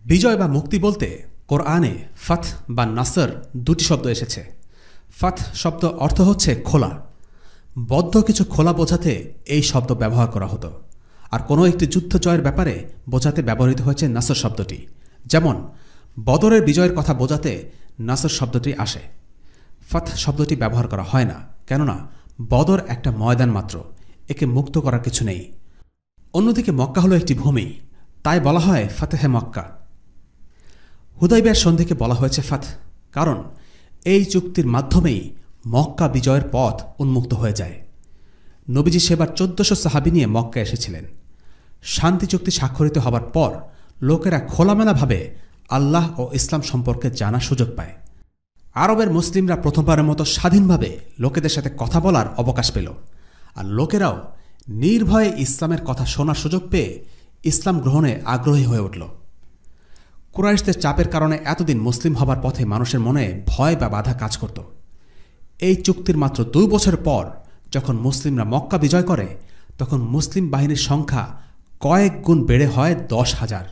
বিজয় বা মুক্তি বলতে কোরআনে ফাth বা নাসর দুটি শব্দ এসেছে। ফাth শব্দ অর্থ হচ্ছে খোলা। বদ্ধ কিছু খোলা বোঝাতে এই শব্দ ব্যবহার করা হতো। আর কোনো একটি যুদ্ধ জয়ের ব্যাপারে বোঝাতে ব্যবহৃত হয়েছে নাসর শব্দটি। যেমন বদরের বিজয়ের কথা বোঝাতে নাসর শব্দটি আসে। ফাth শব্দটি ব্যবহার করা হয় না, কেননা বদর একটা ময়দান মাত্র, একে মুক্ত করার কিছু নেই। অন্যদিকে মক্কা হলো একটি ভূমি, তাই বলা হয় ফাতেহে মক্কা। হুদাইবিয়ার সন্ধিকে বলা হয়েছে ফাth, কারণ এই চুক্তির মাধ্যমেই মক্কা বিজয়ের পথ উন্মুক্ত হয়ে যায়। নবীজি সেবার 1400 সাহাবী নিয়ে মক্কা এসেছিলেন। শান্তি চুক্তি স্বাক্ষরিত হবার পর লোকেরা খোলামেলাভাবে আল্লাহ ও ইসলাম সম্পর্কে জানার সুযোগ পায়। আরবের মুসলিমরা প্রথমবারের মতো স্বাধীনভাবে লোকেদের সাথে কথা বলার অবকাশ পেল। আর লোকেরাও নির্ভয়ে ইসলামের কথা শোনার সুযোগ পেয়ে ইসলাম গ্রহণে আগ্রহী হয়ে উঠল। কুরাইশদের চাপের কারণে এতদিন মুসলিম হবার পথে মানুষের মনে ভয় বা বাধা কাজ করত। এই চুক্তির মাত্র 2 বছর পর যখন মুসলিমরা মক্কা বিজয় করে, তখন মুসলিম বাহিনীর সংখ্যা কয়েক গুণ বেড়ে হয় 10,000।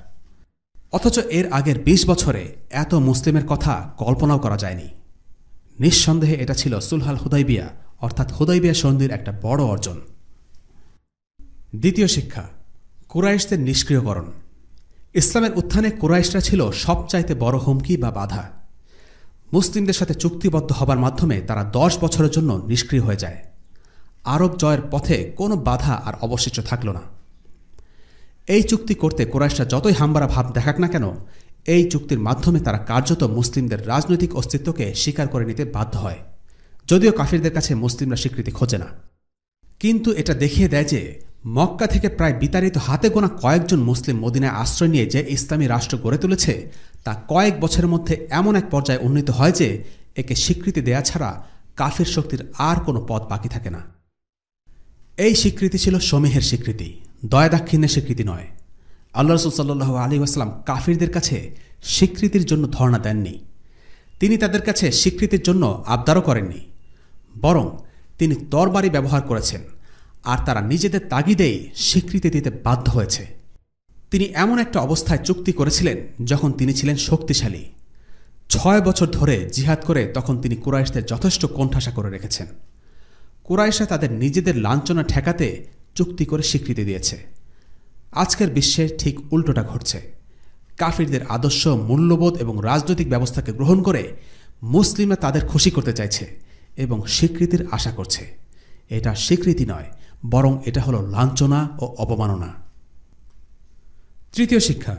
অথচ এর আগের 20 বছরে এত মুসলিমের কথা কল্পনাও করা যায়নি। নিঃসন্দেহে এটা ছিল সুলহাল হুদাইবিয়া অর্থাৎ হুদাইবিয়া সন্ধির একটা বড় অর্জন। দ্বিতীয় শিক্ষা, কুরাইশদের নিষ্ক্রিয়করণ। ইসলামের উত্থানে কুরাইশরা ছিল সবচাইতে বড় হুমকি বা বাধা। মুসলিমদের সাথে চুক্তিবদ্ধ হবার মাধ্যমে তারা 10 বছরের জন্য নিষ্ক্রিয় হয়ে যায়। আরব জয়ের পথে কোনো বাধা আর অবশিষ্ট থাকল না। এই চুক্তি করতে কুরাইশরা যতই হামবারা ভাব দেখাক না কেন, এই চুক্তির মাধ্যমে তারা কার্যত মুসলিমদের রাজনৈতিক অস্তিত্বকে স্বীকার করে নিতে বাধ্য হয়, যদিও কাফিরদের কাছে মুসলিমরা স্বীকৃতি খোঁজে না। কিন্তু এটা দেখিয়ে দেয় যে মক্কা থেকে প্রায় বিতাড়িত হাতে গোনা কয়েকজন মুসলিম মদিনায় আশ্রয় নিয়ে যে ইসলামী রাষ্ট্র গড়ে তুলেছে তা কয়েক বছরের মধ্যে এমন এক পর্যায়ে উন্নীত হয় যে একে স্বীকৃতি দেয়া ছাড়া কাফির শক্তির আর কোনো পথ বাকি থাকে না। এই স্বীকৃতি ছিল সমীহের স্বীকৃতি, দয়াদাক্ষিণ্যের স্বীকৃতি নয়। আল্লাহ রাসূল সাল্লাল্লাহু আলাইহি ওয়াসাল্লাম কাফিরদের কাছে স্বীকৃতির জন্য ধর্ণা দেননি। তিনি তাদের কাছে স্বীকৃতির জন্য আবদারও করেননি, বরং তিনি তরবারি ব্যবহার করেছেন, আর তারা নিজেদের তাগিদেই স্বীকৃতি দিতে বাধ্য হয়েছে। তিনি এমন একটা অবস্থায় চুক্তি করেছিলেন যখন তিনি ছিলেন শক্তিশালী। 6 বছর ধরে জিহাদ করে তখন তিনি কুরাইশদের যথেষ্ট কোণঠাসা করে রেখেছেন। কুরাইশরা তাদের নিজেদের লাঞ্ছনা ঠেকাতে চুক্তি করে স্বীকৃতি দিয়েছে। আজকের বিশ্বে ঠিক উল্টোটা ঘটছে। কাফিরদের আদর্শ, মূল্যবোধ এবং রাজনৈতিক ব্যবস্থাকে গ্রহণ করে মুসলিমরা তাদের খুশি করতে চাইছে এবং স্বীকৃতির আশা করছে। এটা স্বীকৃতি নয়, বরং এটা হলো লাঞ্ছনা ও অবমাননা। তৃতীয় শিক্ষা,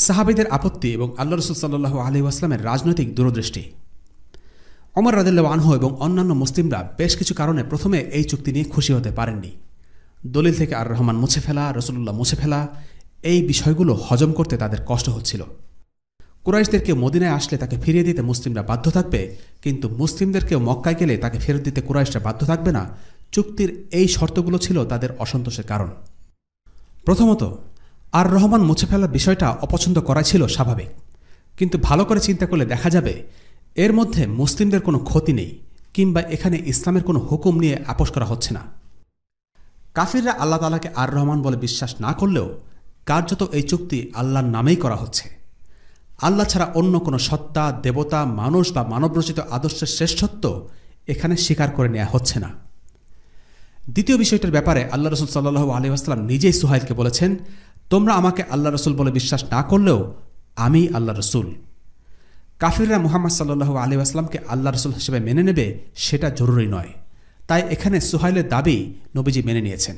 সাহাবীদের আপত্তি এবং আল্লাহ রাসূল সাল্লাল্লাহু আলাইহি ওয়াসাল্লামের রাজনৈতিক দূরদৃষ্টি। ওমর রাদিয়াল্লাহু আনহু এবং অন্যান্য মুসলিমরা বেশ কিছু কারণে প্রথমে এই চুক্তি নিয়ে খুশি হতে পারেননি। দলিল থেকে আর রহমান মুছে ফেলা, রাসূলুল্লাহ মুছে ফেলা, এই বিষয়গুলো হজম করতে তাদের কষ্ট হচ্ছিল। কুরাইশদেরকে মদিনায় আসলে তাকে ফিরিয়ে দিতে মুসলিমরা বাধ্য থাকবে, কিন্তু মুসলিমদেরকেও মক্কায় গেলে তাকে ফেরত দিতে কুরাইশরা বাধ্য থাকবে না। চুক্তির এই শর্তগুলো ছিল তাদের অসন্তোষের কারণ। প্রথমত, আর রহমান মুছে ফেলার বিষয়টা অপছন্দ করা ছিল স্বাভাবিক, কিন্তু ভালো করে চিন্তা করলে দেখা যাবে এর মধ্যে মুসলিমদের কোনো ক্ষতি নেই, কিংবা এখানে ইসলামের কোনো হুকুম নিয়ে আপোষ করা হচ্ছে না। কাফিররা আল্লাহ তাআলাকে আর রহমান বলে বিশ্বাস না করলেও কার্যত এই চুক্তি আল্লাহর নামেই করা হচ্ছে। আল্লাহ ছাড়া অন্য কোনো সত্তা, দেবতা, মানুষ বা মানবরচিত আদর্শের শ্রেষ্ঠত্ব এখানে স্বীকার করে নেওয়া হচ্ছে না। দ্বিতীয় বিষয়টার ব্যাপারে আল্লাহ রাসূল সাল্লাল্লাহু আলাইহি ওয়াসাল্লাম নিজেই সুহাইলকে বলেছেন, তোমরা আমাকে আল্লাহ রাসূল বলে বিশ্বাস না করলেও আমি আল্লাহ রাসূল। কাফিররা মুহাম্মদ সাল্লাল্লাহু আলাইহি ওয়াসাল্লামকে আল্লাহ রাসূল হিসেবে মেনে নেবে সেটা জরুরি নয়। তাই এখানে সুহাইলের দাবি নবীজি মেনে নিয়েছেন।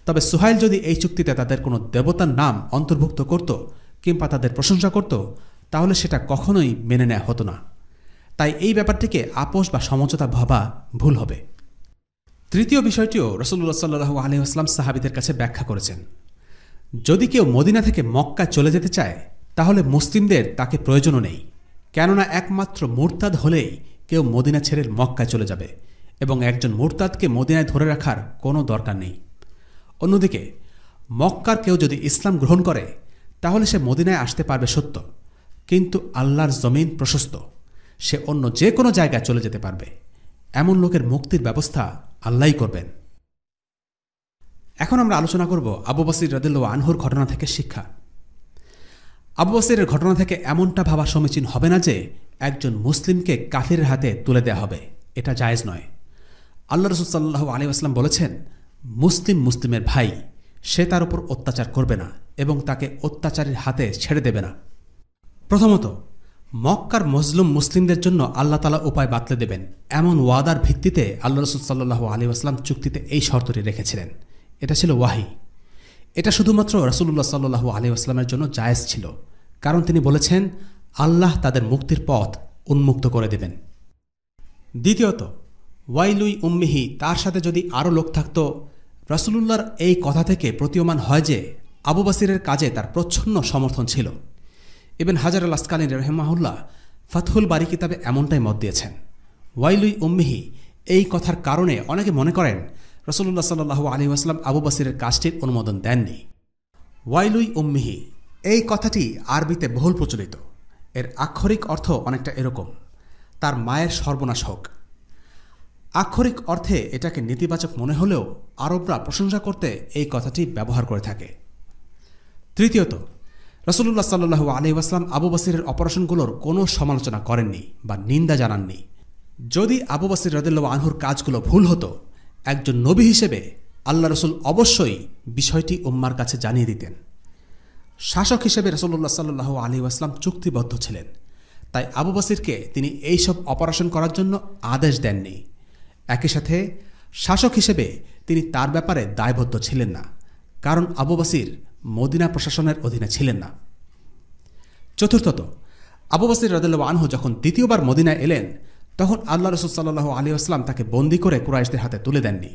তবে সুহাইল যদি এই চুক্তিতে তাদের কোনো দেবতার নাম অন্তর্ভুক্ত করত কিংবা তাদের প্রশংসা করত, তাহলে সেটা কখনোই মেনে নেওয়া হতো না। তাই এই ব্যাপারটিকে আপোষ বা সমঝোতা ভাবা ভুল হবে। তৃতীয় বিষয়টিও রাসূলুল্লাহ সাল্লাল্লাহু আলাইহি ওয়াসাল্লাম সাহাবীদের কাছে ব্যাখ্যা করেছেন। যদি কেউ মদিনা থেকে মক্কায় চলে যেতে চায়, তাহলে মুসলিমদের তাকে প্রয়োজনও নেই, কেননা একমাত্র মুরতাদ হলেই কেউ মদিনা ছেড়ে মক্কায় চলে যাবে এবং একজন মুরতাদকে মদিনায় ধরে রাখার কোনো দরকার নেই। অন্যদিকে মক্কার কেউ যদি ইসলাম গ্রহণ করে তাহলে সে মদিনায় আসতে পারবে সত্য, কিন্তু আল্লাহর জমিন প্রশস্ত, সে অন্য যে কোনো জায়গায় চলে যেতে পারবে। এমন লোকের মুক্তির ব্যবস্থা আল্লাহই করবেন। এখন আমরা আলোচনা করব আবু বসির রাদিয়াল্লাহু আনহুর ঘটনা থেকে শিক্ষা। আবু বসিরের ঘটনা থেকে এমনটা ভাবা সমীচীন হবে না যে একজন মুসলিমকে কাফিরের হাতে তুলে দেয়া হবে, এটা জায়েজ নয়। আল্লাহ রাসূল সাল্লাল্লাহু আলাইহি ওয়াসাল্লাম বলেছেন, মুসলিম মুসলিমের ভাই, সে তার উপর অত্যাচার করবে না এবং তাকে অত্যাচারীর হাতে ছেড়ে দেবে না। প্রথমত, মক্কার মজলুম মুসলিমদের জন্য আল্লাহ তাআলা উপায় বাতলে দেবেন, এমন ওয়াদার ভিত্তিতে আল্লাহ রাসূল সাল্লাল্লাহু আলাইহি ওয়াসাল্লাম চুক্তিতে এই শর্তটি রেখেছিলেন। এটা ছিল ওয়াহি। এটা শুধুমাত্র রাসূলুল্লাহ সাল্লাল্লাহু আলাইহি ওয়াসাল্লামের জন্য জায়েজ ছিল, কারণ তিনি বলেছেন আল্লাহ তাদের মুক্তির পথ উন্মুক্ত করে দেবেন। দ্বিতীয়ত, ওয়াইলুই উম্মিহি, তার সাথে যদি আরও লোক থাকত। রাসূলুল্লাহর এই কথা থেকে প্রতীয়মান হয় যে আবু বসিরের কাজে তার প্রচ্ছন্ন সমর্থন ছিল। ইবন হাজার আল আসকালানী রাহিমাহুল্লাহ ফাতহুল বারী কিতাবে এমনটাই মত দিয়েছেন। ওয়াইলুই উম্মিহি এই কথার কারণে অনেকে মনে করেন রাসূলুল্লাহ সাল্লাল্লাহু আলাইহি ওয়াসাল্লাম আবু বসিরের কাজটির অনুমোদন দেননি। ওয়াইলুই উম্মিহি এই কথাটি আরবিতে বহুল প্রচলিত। এর আক্ষরিক অর্থ অনেকটা এরকম, তার মায়ের সর্বনাশ হোক। আক্ষরিক অর্থে এটাকে নেতিবাচক মনে হলেও আরবরা প্রশংসা করতে এই কথাটি ব্যবহার করে থাকে। তৃতীয়ত, রাসূলুল্লাহ সাল্লাল্লাহু আলাইহি ওয়াসাল্লাম আবু বসিরের অপারেশনগুলোর কোনো সমালোচনা করেননি বা নিন্দা জানাননি। যদি আবু বসির রাদিয়াল্লাহু আনহুর কাজগুলো ভুল হতো, একজন নবী হিসেবে আল্লাহ রাসূল অবশ্যই বিষয়টি উম্মার কাছে জানিয়ে দিতেন। শাসক হিসেবে রাসূলুল্লাহ সাল্লাল্লাহু আলাইহি ওয়াসাল্লাম চুক্তিবদ্ধ ছিলেন, তাই আবু বসিরকে তিনি এইসব অপারেশন করার জন্য আদেশ দেননি। একই সাথে শাসক হিসেবে তিনি তার ব্যাপারে দায়বদ্ধ ছিলেন না, কারণ আবু বসির মদিনা প্রশাসনের অধীনে ছিলেন না। চতুর্থত, আবু বসর রাদিয়াল্লাহু আনহু যখন দ্বিতীয়বার মদিনায় এলেন, তখন আল্লাহ রাসূল সাল্লাল্লাহু আলাইহি ওয়াসাল্লাম তাকে বন্দী করে কুরাইশদের হাতে তুলে দেননি।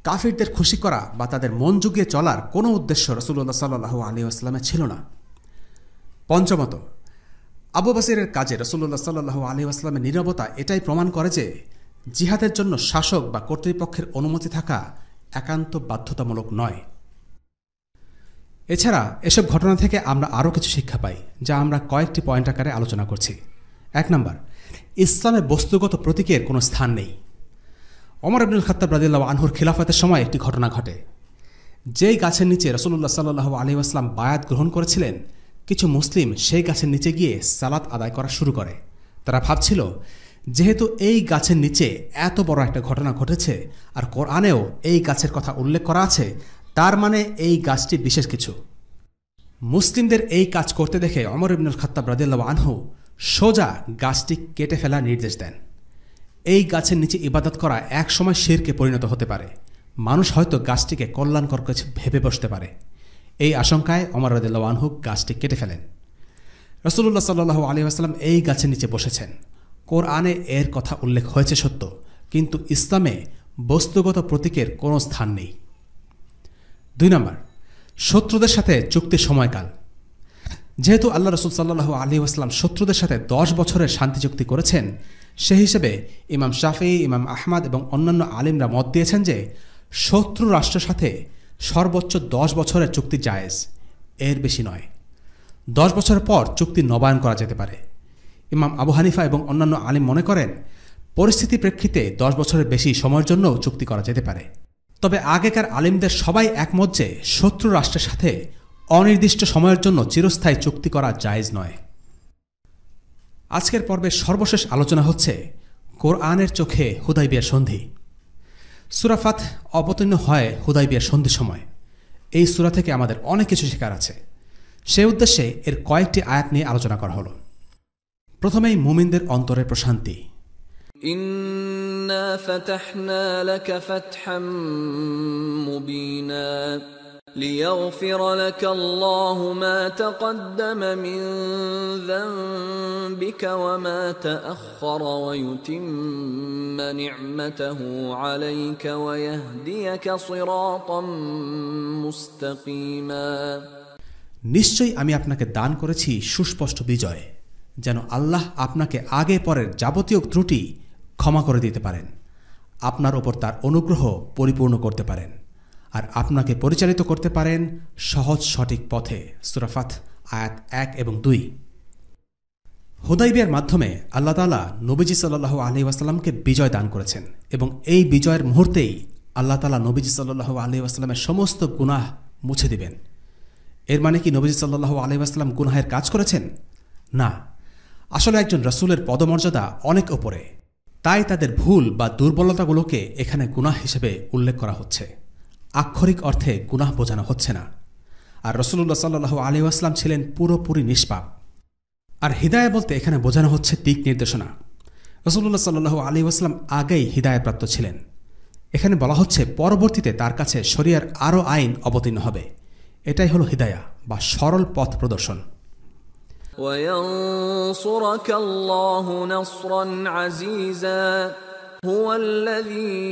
কাফিরদের খুশি করা বা তাদের মন জুগিয়ে চলার কোনো উদ্দেশ্য রাসূলুল্লাহ সাল্লাল্লাহু আলাইহি ওয়াসাল্লামের ছিল না। পঞ্চমত, আবু বসরের কাজে রাসূলুল্লাহ সাল্লাল্লাহু আলাইহি ওয়াসাল্লামের নীরবতা এটাই প্রমাণ করে যে জিহাদের জন্য শাসক বা কর্তৃপক্ষের অনুমতি থাকা একান্ত বাধ্যতামূলক নয়। এছাড়া এসব ঘটনা থেকে আমরা আরও কিছু শিক্ষা পাই, যা আমরা কয়েকটি পয়েন্ট আকারে আলোচনা করছি। 1 নম্বর, ইসলামে বস্তুগত প্রতীকের কোনো স্থান নেই। ওমর ইবনুল খাত্তাব রাদিয়াল্লাহু আনহুর খিলাফতের সময় একটি ঘটনা ঘটে। যেই গাছের নিচে রাসূলুল্লাহ সাল্লাল্লাহু আলাইহি ওয়াসাল্লাম বায়াত গ্রহণ করেছিলেন, কিছু মুসলিম সেই গাছের নিচে গিয়ে সালাত আদায় করা শুরু করে। তারা ভাবছিল, যেহেতু এই গাছের নিচে এত বড় একটা ঘটনা ঘটেছে আর কোরআনেও এই গাছের কথা উল্লেখ করা আছে, তার মানে এই গাছটি বিশেষ কিছু। মুসলিমদের এই কাজ করতে দেখে ওমর ইবনুল খাত্তাব রাদিয়াল্লাহু আনহু সোজা গাছটি কেটে ফেলার নির্দেশ দেন। এই গাছের নিচে ইবাদত করা এক সময় শিরকে পরিণত হতে পারে। মানুষ হয়তো গাছটিকে কল্যাণকর কিছু ভেবে বসতে পারে। এই আশঙ্কায় ওমর রাদিয়াল্লাহু আনহু গাছটি কেটে ফেলেন। রাসূলুল্লাহ সাল্লাল্লাহু আলাইহি ওয়াসাল্লাম এই গাছের নিচে বসেছেন। কোরআনে এর কথা উল্লেখ হয়েছে সত্য, কিন্তু ইসলামে বস্তুগত প্রতীকের কোনো স্থান নেই। 2 নম্বর, শত্রুদের সাথে চুক্তির সময়কাল। যেহেতু আল্লাহ রাসূল সাল্লাল্লাহু আলাইহি ওয়াসাল্লাম শত্রুদের সাথে 10 বছরের শান্তি চুক্তি করেছেন, সেই হিসেবে ইমাম শাফিঈ, ইমাম আহমদ এবং অন্যান্য আলিমরা মত দিয়েছেন যে শত্রু রাষ্ট্রের সাথে সর্বোচ্চ 10 বছরের চুক্তি জায়েজ, এর বেশি নয়। 10 বছরের পর চুক্তি নবায়ন করা যেতে পারে। ইমাম আবু হানিফা এবং অন্যান্য আলিম মনে করেন পরিস্থিতি প্রেক্ষিতে 10 বছরের বেশি সময়ের জন্য চুক্তি করা যেতে পারে। তবে আগেকার আলিমদের সবাই একমত যে শত্রু রাষ্ট্রের সাথে অনির্দিষ্ট সময়ের জন্য চিরস্থায়ী চুক্তি করা জায়েজ নয়। আজকের পর্বের সর্বশেষ আলোচনা হচ্ছে কোরআনের চোখে হুদাইবিয়ার সন্ধি। সূরা ফাত অবতীর্ণ হয় হুদাইবিয়ার সন্ধির সময়। এই সূরা থেকে আমাদের অনেক কিছু শেখার আছে। সেই উদ্দেশ্যে এর কয়েকটি আয়াত নিয়ে আলোচনা করা হলো। প্রথমেই মুমিনদের অন্তরের প্রশান্তি। ইন্না ফাতাহনা লাকা ফাতহাম মুবিনা লিয়াগফির লাকা আল্লাহু মা তাকদ্দামা মিন যানবিকা ওয়া মা তাআখারা ওয়া ইউতিম্মা নি'মাতাহু আলাইকা ওয়া ইয়াহদিয়াকা সিরাতাম মুস্তাকিমা। নিশ্চয়ই আমি আপনাকে দান করেছি সুস্পষ্ট বিজয়, যেন আল্লাহ আপনাকে আগে পরের যাবতীয় ত্রুটি ক্ষমা করে দিতে পারেন, আপনার ওপর তার অনুগ্রহ পরিপূর্ণ করতে পারেন, আর আপনাকে পরিচালিত করতে পারেন সহজ সঠিক পথে। সূরা ফাত আয়াত 1 এবং 2। হুদাইবিয়ার মাধ্যমে আল্লাহ তাআলা নবীজি সাল্লাল্লাহু আলাইহি ওয়াসাল্লামকে বিজয় দান করেছেন এবং এই বিজয়ের মুহূর্তেই আল্লাহ তাআলা নবীজি সাল্লাল্লাহু আলাইহি ওয়াসাল্লামের সমস্ত গুনাহ মুছে দিবেন। এর মানে কি নবীজি সাল্লাল্লাহু আলাইহি ওয়াসাল্লাম গুনাহের কাজ করেছেন? না, আসলে একজন রাসূলের পদমর্যাদা অনেক ওপরে, তাই তাদের ভুল বা দুর্বলতাগুলোকে এখানে গুনাহ হিসেবে উল্লেখ করা হচ্ছে। আক্ষরিক অর্থে গুনাহ বোঝানো হচ্ছে না। আর রাসূলুল্লাহ সাল্লাল্লাহু আলাইহি ওয়াসাল্লাম ছিলেন পুরোপুরি নিষ্পাপ। আর হিদায়াত বলতে এখানে বোঝানো হচ্ছে দিক নির্দেশনা। রাসূলুল্লাহ সাল্লাল্লাহু আলাইহি ওয়াসাল্লাম আগেই হিদায়াতপ্রাপ্ত ছিলেন। এখানে বলা হচ্ছে পরবর্তীতে তার কাছে শরিয়ার আরও আইন অবতীর্ণ হবে। এটাই হলো হিদায়া বা সরল পথ প্রদর্শন। وَيَنصُرَكَ اللَّهُ نَصْرًا عَزِيزًا هُوَ الَّذِي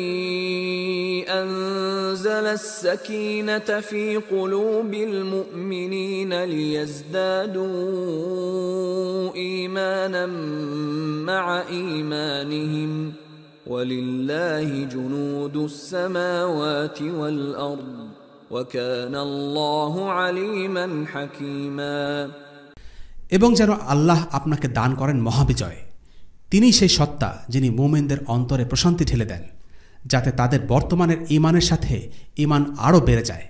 أَنزَلَ السَّكِينَةَ فِي قُلُوبِ الْمُؤْمِنِينَ لِيَزْدَادُوا إِيمَانًا مَعَ إِيمَانِهِمْ وَلِلَّهِ جُنُودُ السَّمَاوَاتِ وَالْأَرْضِ وَكَانَ اللَّهُ عَلِيمًا حَكِيمًا। এবং যেন আল্লাহ আপনাকে দান করেন মহাবিজয়। তিনি সেই সত্তা যিনি মুমিনদের অন্তরে প্রশান্তি ঢেলে দেন, যাতে তাদের বর্তমানের ঈমানের সাথে ঈমান আরও বেড়ে যায়।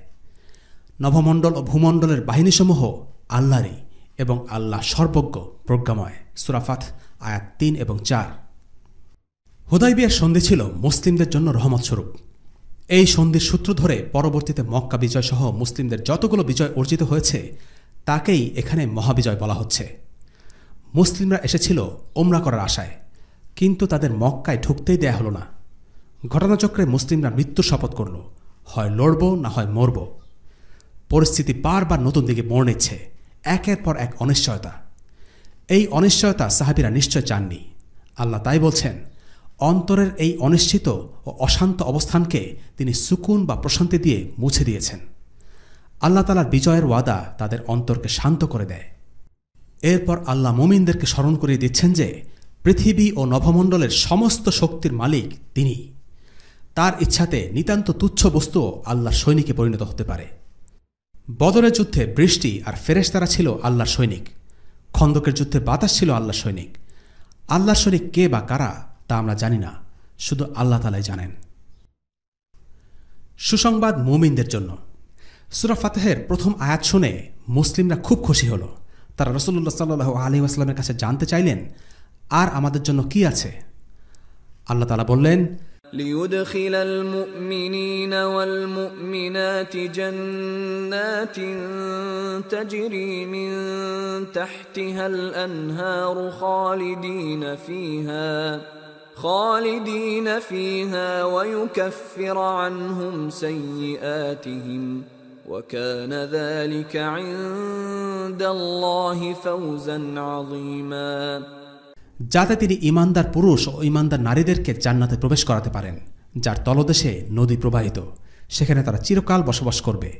নভমণ্ডল ও ভূমণ্ডলের বাহিনীসমূহ আল্লাহরই এবং আল্লাহ সর্বজ্ঞ প্রজ্ঞাময়। সূরা ফাত আয়াত 3 এবং 4। হুদাইবিয়ার সন্ধি ছিল মুসলিমদের জন্য রহমত স্বরূপ। এই সন্ধির সূত্র ধরে পরবর্তীতে মক্কা বিজয় সহ মুসলিমদের যতগুলো বিজয় অর্জিত হয়েছে তাকেই এখানে মহাবিজয় বলা হচ্ছে। মুসলিমরা এসেছিল ওমরা করার আশায়, কিন্তু তাদের মক্কায় ঢুকতেই দেয়া হলো না। ঘটনাচক্রে মুসলিমরা মৃত্যুর শপথ করল, হয় লড়ব না হয় মরব। পরিস্থিতি বারবার নতুন দিকে মোড় নিচ্ছে, একের পর এক অনিশ্চয়তা। এই অনিশ্চয়তা সাহাবীরা নিশ্চয় চাননি। আল্লাহ তাই বলছেন, অন্তরের এই অনিশ্চিত ও অশান্ত অবস্থানকে তিনি সুকুন বা প্রশান্তি দিয়ে মুছে দিয়েছেন। আল্লাহ তাআলার বিজয়ের ওয়াদা তাদের অন্তরকে শান্ত করে দেয়। এরপর আল্লাহ মুমিনদেরকে স্মরণ করিয়ে দিচ্ছেন যে পৃথিবী ও নভমণ্ডলের সমস্ত শক্তির মালিক তিনি। তার ইচ্ছাতে নিতান্ত তুচ্ছ বস্তুও আল্লাহর সৈনিকে পরিণত হতে পারে। বদরের যুদ্ধে বৃষ্টি আর ফেরেশতারা ছিল আল্লাহর সৈনিক। খন্দকের যুদ্ধে বাতাস ছিল আল্লাহর সৈনিক। আল্লাহর সৈনিক কে বা কারা তা আমরা জানি না, শুধু আল্লাহ তাআলাই জানেন। সুসংবাদ মুমিনদের জন্য। সূরা ফাতহের প্রথম আয়াত শুনে মুসলিমরা খুব খুশি হল। তারা রাসূলুল্লাহ সাল্লাল্লাহু আলাইহি ওয়াসাল্লামের কাছে জানতে চাইলেন, আর আমাদের জন্য কি আছে? আল্লাহ তাআলা বললেন, ليدخل المؤمنين والمؤمنات جنات تجري من تحتها الأنهار خالدين فيها ويكفر عنهم سيئاتهم وكان ذلك عند الله فوزا عظيما। যাতে তিনি ঈমানদার পুরুষ ও ঈমানদার নারীদেরকে জান্নাতে প্রবেশ করাতে পারেন, যার তলদেশে নদী প্রবাহিত, সেখানে তারা চিরকাল বসবাস করবে,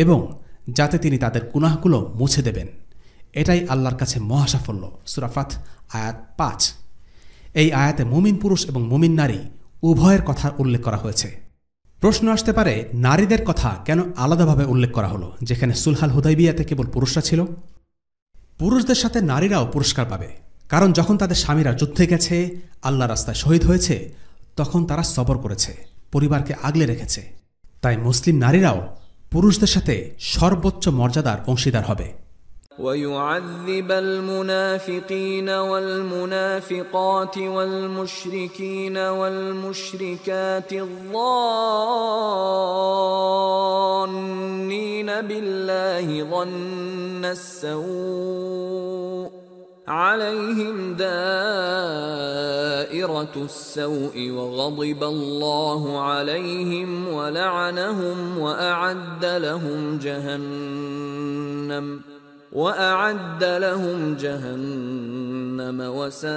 এবং যাতে তিনি তাদের গুনাহগুলো মুছে দেবেন। এটাই আল্লাহর কাছে মহাসাফল্য। সূরা ফাত আয়াত 5। এই আয়াতে মুমিন পুরুষ এবং মুমিন নারী উভয়ের কথা উল্লেখ করা হয়েছে। প্রশ্ন আসতে পারে, নারীদের কথা কেন আলাদাভাবে উল্লেখ করা হলো, যেখানে সুলহাল হুদাইবিয়াতে কেবল পুরুষরা ছিল? পুরুষদের সাথে নারীরাও পুরস্কার পাবে, কারণ যখন তাদের স্বামীরা যুদ্ধে গেছে, আল্লাহ রাস্তায় শহীদ হয়েছে, তখন তারা সবর করেছে, পরিবারকে আগলে রেখেছে। তাই মুসলিম নারীরাও পুরুষদের সাথে সর্বোচ্চ মর্যাদার অংশীদার হবে। ويعذب المنافقين والمنافقات والمشركين والمشركات الظانين بالله ظن السوء عليهم دائرة السوء وغضب الله عليهم ولعنهم وأعد لهم جهنم وساءت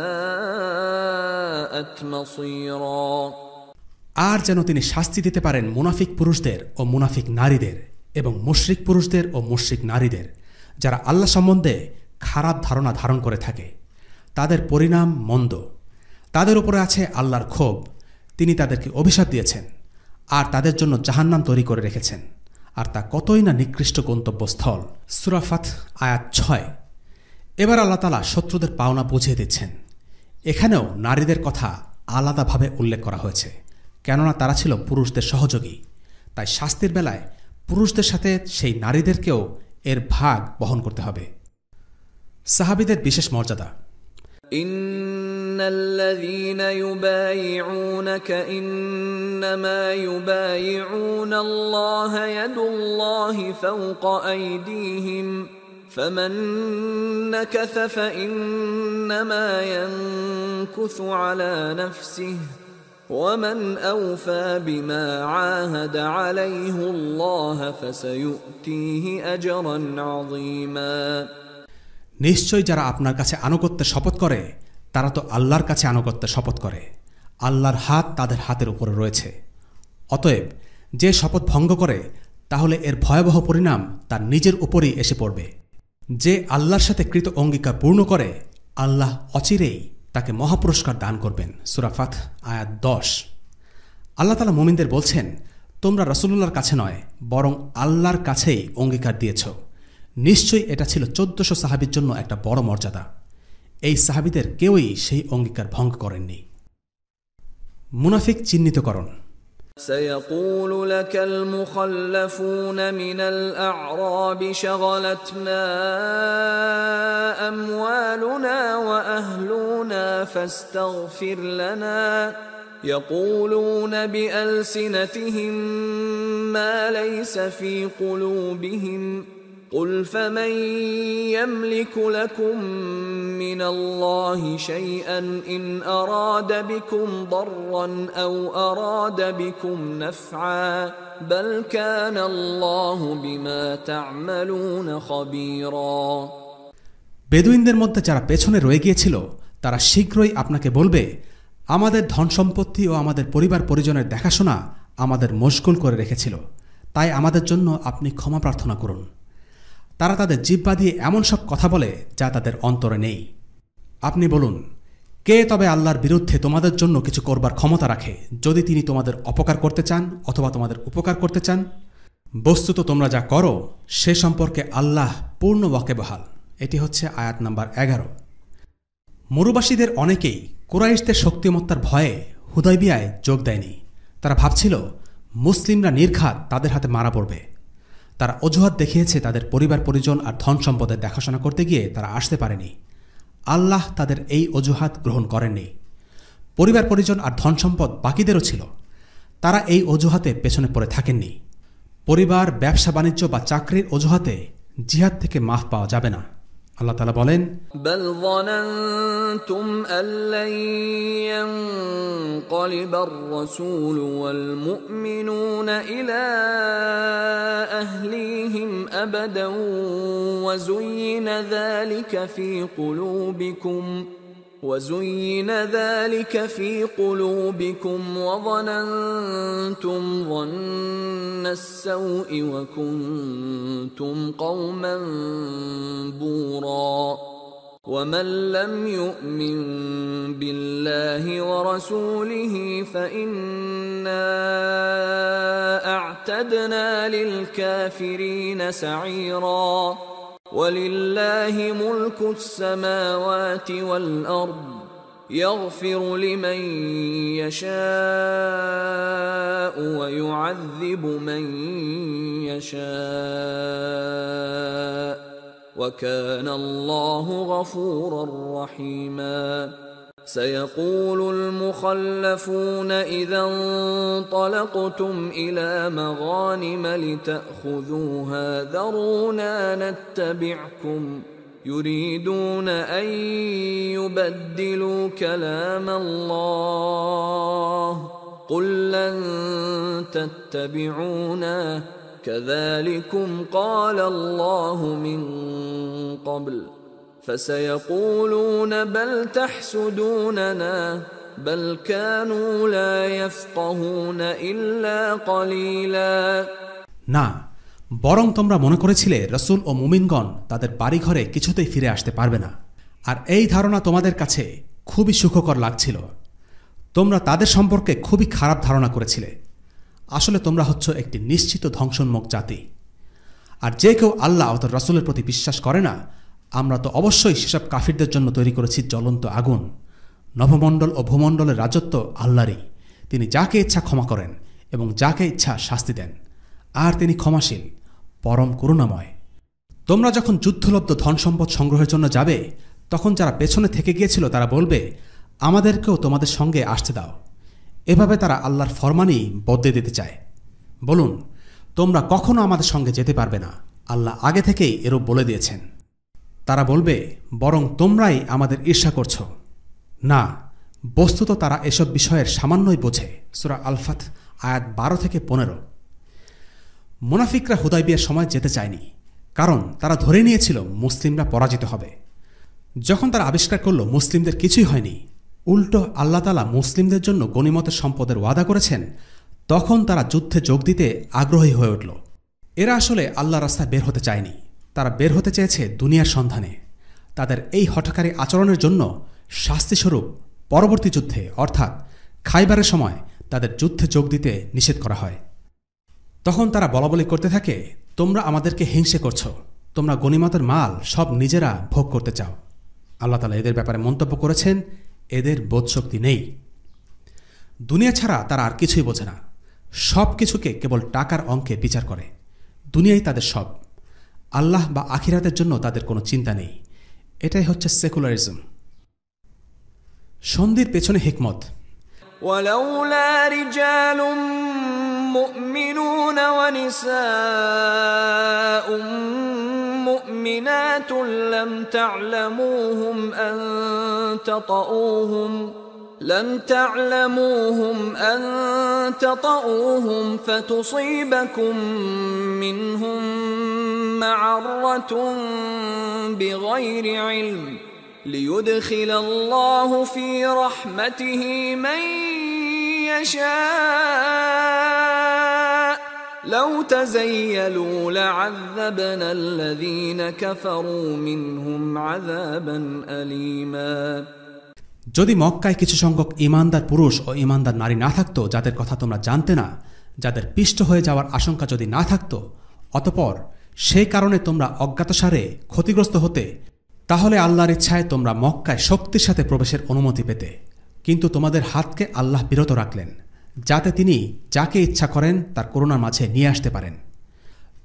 مصيرا। আর যেন তিনি শাস্তি দিতে পারেন মুনাফিক পুরুষদের ও মুনাফিক নারীদের এবং মুশরিক পুরুষদের ও মুশরিক নারীদের, যারা আল্লাহ সম্বন্ধে খারাপ ধারণা ধারণ করে থাকে। তাদের পরিণাম মন্দ। তাদের উপরে আছে আল্লাহর ক্ষোভ। তিনি তাদেরকে অভিশাপ দিয়েছেন আর তাদের জন্য জাহান্নাম তৈরি করে রেখেছেন, আর তা কতই না নিকৃষ্ট গন্তব্যস্থল। সূরা ফাত আয়াত 6। এবার আল্লাহ তাআলা শত্রুদের পাওনা বুঝিয়ে দিচ্ছেন। এখানেও নারীদের কথা আলাদাভাবে উল্লেখ করা হয়েছে, কেননা তারা ছিল পুরুষদের সহযোগী। তাই শাস্তির বেলায় পুরুষদের সাথে সেই নারীদেরকেও এর ভাগ বহন করতে হবে। সাহাবীদের বিশেষ মর্যাদা। ইন্নাল্লাযীনা ইউবাইউনাকা ইন্নামা ইউবাইউনা আল্লাহা ইয়াদুল্লাহি ফাওকা আইদিহিম ফামান নাকাসা ফাইন্নামা ইয়ানকুসু আলা নাফসিহি ومن أوفى بما عاهد عليه الله فسيؤتيه أجرا عظيما। নিশ্চয় যারা আপনার কাছে আনুগত্যের শপথ করে, তারা তো আল্লাহর কাছে আনুগত্যের শপথ করে। আল্লাহর হাত তাদের হাতের উপরে রয়েছে। অতএব যে শপথ ভঙ্গ করে, তাহলে এর ভয়াবহ পরিণাম তার নিজের উপরই এসে পড়বে। যে আল্লাহর সাথে কৃত অঙ্গীকার পূর্ণ করে, আল্লাহ অচিরেই তাকে মহাপুরস্কার দান করবেন। সূরা ফাত আয়াত 10। আল্লাহ তাআলা মুমিনদের বলছেন, তোমরা রাসূলুল্লাহর কাছে নয়, বরং আল্লাহর কাছেই অঙ্গীকার দিয়েছ। নিশ্চয়ই এটা ছিল 1400 সাহাবীর জন্য একটা বড় মর্যাদা। এই সাহাবীদের কেউই সেই অঙ্গীকার ভঙ্গ করেননি। মুনাফিক চিহ্নিতকরণ। سيقول لك المخلفون من الأعراب شغلتنا أموالنا وأهلنا فاستغفر لنا يقولون بألسنتهم ما ليس في قلوبهم قل فمن يملك لكم من الله شيئا إن أراد بكم ضرا أو أراد بكم نفعا بل كان الله بما تعملون خبيرا। বেদুইনদের মধ্যে যারা পেছনে রয়ে গিয়েছিল তারা শীঘ্রই আপনাকে বলবে, আমাদের ধন সম্পত্তি ও আমাদের পরিবার পরিজনের দেখাশোনা আমাদের মশগুল করে রেখেছিল, তাই আমাদের জন্য আপনি ক্ষমা প্রার্থনা করুন। তারা তাদের জিহ্বা দিয়ে এমন সব কথা বলে যা তাদের অন্তরে নেই। আপনি বলুন, কে তবে আল্লাহর বিরুদ্ধে তোমাদের জন্য কিছু করবার ক্ষমতা রাখে, যদি তিনি তোমাদের অপকার করতে চান অথবা তোমাদের উপকার করতে চান? বস্তুত তোমরা যা করো সে সম্পর্কে আল্লাহ পূর্ণ ওয়াকিবহাল। এটি হচ্ছে আয়াত নাম্বার 11। মরুবাসীদের অনেকেই কুরাইশদের শক্তিমত্তার ভয়ে হুদাইবিয়ায় যোগ দেয়নি। তারা ভাবছিল মুসলিমরা নির্ঘাত তাদের হাতে মারা পড়বে। তারা অজুহাত দেখিয়েছে তাদের পরিবার পরিজন আর ধন সম্পদের দেখাশোনা করতে গিয়ে তারা আসতে পারেনি। আল্লাহ তাদের এই অজুহাত গ্রহণ করেননি। পরিবার পরিজন আর ধন সম্পদ বাকিদেরও ছিল। তারা এই অজুহাতে পেছনে পড়ে থাকেননি। পরিবার, ব্যবসা বাণিজ্য বা চাকরির অজুহাতে জিহাদ থেকে মাফ পাওয়া যাবে না। আল্লাহ তাআলা বলেন, بل ظننتم أن لن ينقلب الرسول والمؤمنون إلى أهليهم أبدا وزين ذلك في قلوبكم وظننتم ظن السوء وكنتم قوما بورا ومن لم يؤمن بالله ورسوله فإنا أعتدنا للكافرين سعيرا ولله ملك السماوات والأرض يغفر لمن يشاء ويعذب من يشاء وكان الله غفورا رحيما سيقول المخلفون إذا انطلقتم إلى مغانم لتأخذوها ذرونا نتبعكم يريدون أن يبدلوا كلام الله قل لن تتبعونا كذلكم قال الله من قبل فسيقولون بل تحسدوننا بل كانوا لا يفقهون إلا قليلا না, বরং তোমরা মনে করেছিলে রসুল ও মুমিনগণ তাদের বাড়িঘরে কিছুতেই ফিরে আসতে পারবে না, আর এই ধারণা তোমাদের কাছে খুবই সুখকর লাগছিল। তোমরা তাদের সম্পর্কে খুবই খারাপ ধারণা করেছিলে। আসলে তোমরা হচ্ছ একটি নিশ্চিত ধ্বংসোন্মুখ জাতি। আর যে কেউ আল্লাহ ও তার রসুলের প্রতি বিশ্বাস করে না, আমরা তো অবশ্যই সেসব কাফিরদের জন্য তৈরি করেছি জ্বলন্ত আগুন। নভমণ্ডল ও ভূমণ্ডলের রাজত্ব আল্লাহরই। তিনি যাকে ইচ্ছা ক্ষমা করেন এবং যাকে ইচ্ছা শাস্তি দেন, আর তিনি ক্ষমাশীল, পরম করুণাময়। তোমরা যখন যুদ্ধলব্ধ ধন সম্পদ সংগ্রহের জন্য যাবে, তখন যারা পেছনে থেকে গিয়েছিল তারা বলবে, আমাদেরকেও তোমাদের সঙ্গে আসতে দাও। এভাবে তারা আল্লাহর ফরমানই বদলে দিতে চায়। বলুন, তোমরা কখনো আমাদের সঙ্গে যেতে পারবে না, আল্লাহ আগে থেকেই এরূপ বলে দিয়েছেন। তারা বলবে, বরং তোমরাই আমাদের ঈর্ষা করছ। না, বস্তুত তারা এসব বিষয়ের সামান্যই বোঝে। সূরা আল-ফাত আয়াত 12 থেকে 15। মুনাফিকরা হুদাইবিয়ার সময় যেতে চায়নি, কারণ তারা ধরে নিয়েছিল মুসলিমরা পরাজিত হবে। যখন তারা আবিষ্কার করল মুসলিমদের কিছুই হয়নি, উল্টো আল্লাহ তাআলা মুসলিমদের জন্য গনিমতের সম্পদের ওয়াদা করেছেন, তখন তারা যুদ্ধে যোগ দিতে আগ্রহী হয়ে উঠল। এরা আসলে আল্লাহর রাস্তায় বের হতে চায়নি, তারা বের হতে চেয়েছে দুনিয়ার সন্ধানে। তাদের এই হঠকারী আচরণের জন্য শাস্তিস্বরূপ পরবর্তী যুদ্ধে অর্থাৎ খাইবারের সময় তাদের যুদ্ধে যোগ দিতে নিষেধ করা হয়। তখন তারা বলাবলি করতে থাকে, তোমরা আমাদেরকে হিংসে করছ, তোমরা গনিমতের মাল সব নিজেরা ভোগ করতে চাও। আল্লাহ তাআলা এদের ব্যাপারে মন্তব্য করেছেন, এদের বোধশক্তি নেই। দুনিয়া ছাড়া তারা আর কিছুই বোঝে না, সব কিছুকে কেবল টাকার অঙ্কে বিচার করে। দুনিয়াই তাদের সব, আল্লাহ বা আখিরাতের জন্য তাদের কোনো চিন্তা নেই। এটাই হচ্ছে সেকুলারিজম। সন্ধির পেছনে হিকমত। ولولا رجال مؤمنون ونساء مؤمنات لم تعلموهم أن تطؤوهم فتصيبكم منهم معرة بغير علم ليدخل الله في رحمته من يشاء لو تزيلوا لعذبنا الذين كفروا منهم عذابا أليما যদি মক্কায় কিছু সংখ্যক ঈমানদার পুরুষ ও ঈমানদার নারী না থাকতো যাদের কথা তোমরা জানতে না, যাদের পিষ্ট হয়ে যাওয়ার আশঙ্কা যদি না থাকতো, অতঃপর সেই কারণে তোমরা অজ্ঞাতসারে ক্ষতিগ্রস্ত হতে, তাহলে আল্লাহর ইচ্ছায় তোমরা মক্কায় শক্তির সাথে প্রবেশের অনুমতি পেতে। কিন্তু তোমাদের হাতকে আল্লাহ বিরত রাখলেন, যাতে তিনি যাকে ইচ্ছা করেন তার করুণার মাঝে নিয়ে আসতে পারেন।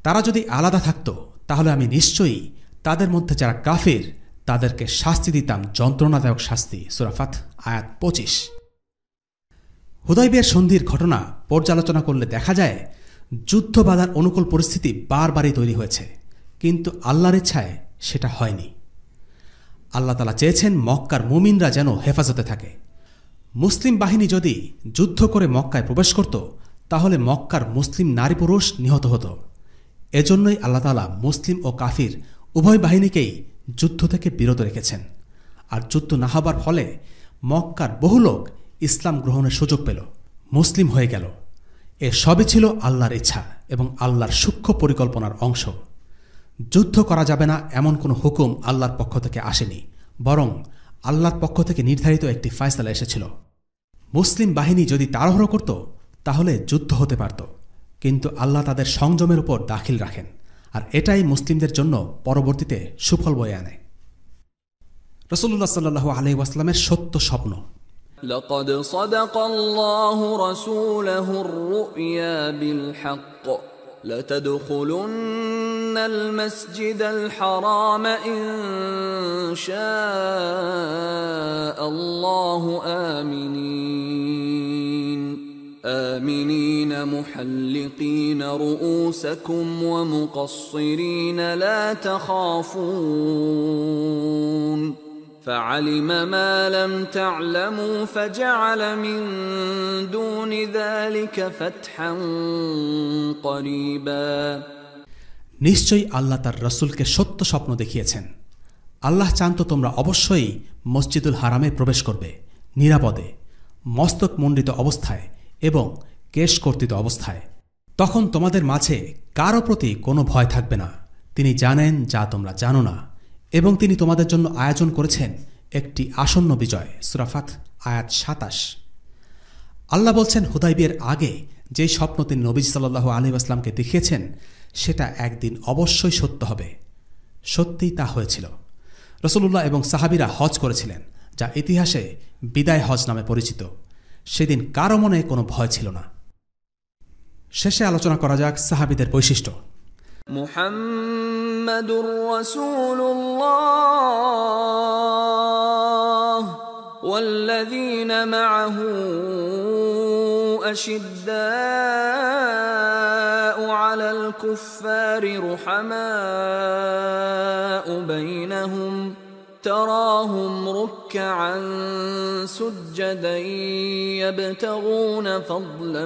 তারা যদি আলাদা থাকত, তাহলে আমি নিশ্চয়ই তাদের মধ্যে যারা কাফির তাদেরকে শাস্তি দিতাম, যন্ত্রণাদায়ক শাস্তি। সূরা ফাত আয়াত ২৫। হুদাইবিয়ার সন্ধির ঘটনা পর্যালোচনা করলে দেখা যায় যুদ্ধ বাঁধার অনুকূল পরিস্থিতি বারবারই তৈরি হয়েছে, কিন্তু আল্লাহর ইচ্ছায় সেটা হয়নি। আল্লাহ তাআলা চেয়েছেন মক্কার মুমিনরা যেন হেফাজতে থাকে। মুসলিম বাহিনী যদি যুদ্ধ করে মক্কায় প্রবেশ করত, তাহলে মক্কার মুসলিম নারী পুরুষ নিহত হতো। এজন্যই আল্লাহ তাআলা মুসলিম ও কাফির উভয় বাহিনীকেই যুদ্ধ থেকে বিরত রেখেছেন। আর যুদ্ধ না হবার ফলে মক্কার বহু লোক ইসলাম গ্রহণের সুযোগ পেল, মুসলিম হয়ে গেল। এ সবই ছিল আল্লাহর ইচ্ছা এবং আল্লাহর সূক্ষ্ম পরিকল্পনার অংশ। যুদ্ধ করা যাবে না এমন কোনো হুকুম আল্লাহর পক্ষ থেকে আসেনি, বরং আল্লাহর পক্ষ থেকে নির্ধারিত একটি ফায়সালা এসেছিল। মুসলিম বাহিনী যদি তাড়াহুড়ো করত, তাহলে যুদ্ধ হতে পারত, কিন্তু আল্লাহ তাদের সংযমের উপর দাখিল রাখেন, আর এটাই মুসলিমদের জন্য পরবর্তীতে সুফল বয়ে আনে। রাসূলুল্লাহ সাল্লাল্লাহু আলাইহি ওয়াসাল্লামের সত্য স্বপ্ন। لقد صدق الله رسوله الرؤيا بالحق لتدخلن المسجد الحرام إن شاء الله آمنين محلقين رؤوسكم ومقصرين لا تخافون فعلم ما لم تعلموا فجعل من دون ذلك فتحا قريبا নিশ্চয়ই আল্লাহ তার রাসূলকে সত্য স্বপ্ন দেখিয়েছেন। আল্লাহ চান তো তোমরা অবশ্যই মসজিদুল হারামে প্রবেশ করবে নিরাপদে, মস্তক মণ্ডিত অবস্থায় এবং কেশ কর্তিত অবস্থায়। তখন তোমাদের মাঝে কারো প্রতি কোনো ভয় থাকবে না। তিনি জানেন যা তোমরা জানো না, এবং তিনি তোমাদের জন্য আয়োজন করেছেন একটি আসন্ন বিজয়। সূরা ফাত আয়াত ২৭। আল্লাহ বলছেন হুদাইবিয়ার আগে যেই স্বপ্ন তিনি নবীজি সাল্লাল্লাহু আলাইহি ওয়াসাল্লামকে দেখিয়েছেন সেটা একদিন অবশ্যই সত্য হবে। সত্যিই তা হয়েছিল। রাসূলুল্লাহ এবং সাহাবীরা হজ করেছিলেন, যা ইতিহাসে বিদায় হজ নামে পরিচিত। সেদিন কারো মনে কোনো ভয় ছিল না। শেষে আলোচনা করা যাক সাহাবীদের বৈশিষ্ট্য। মুহাম্মাদুর রাসূলুল্লাহ ওয়াল্লাযীনা মা'আহু আশিদ্দাউ আলাল কুফফারি রুহামাউ বাইনাহুম تراهم ركعا سجدا يبتغون فضلا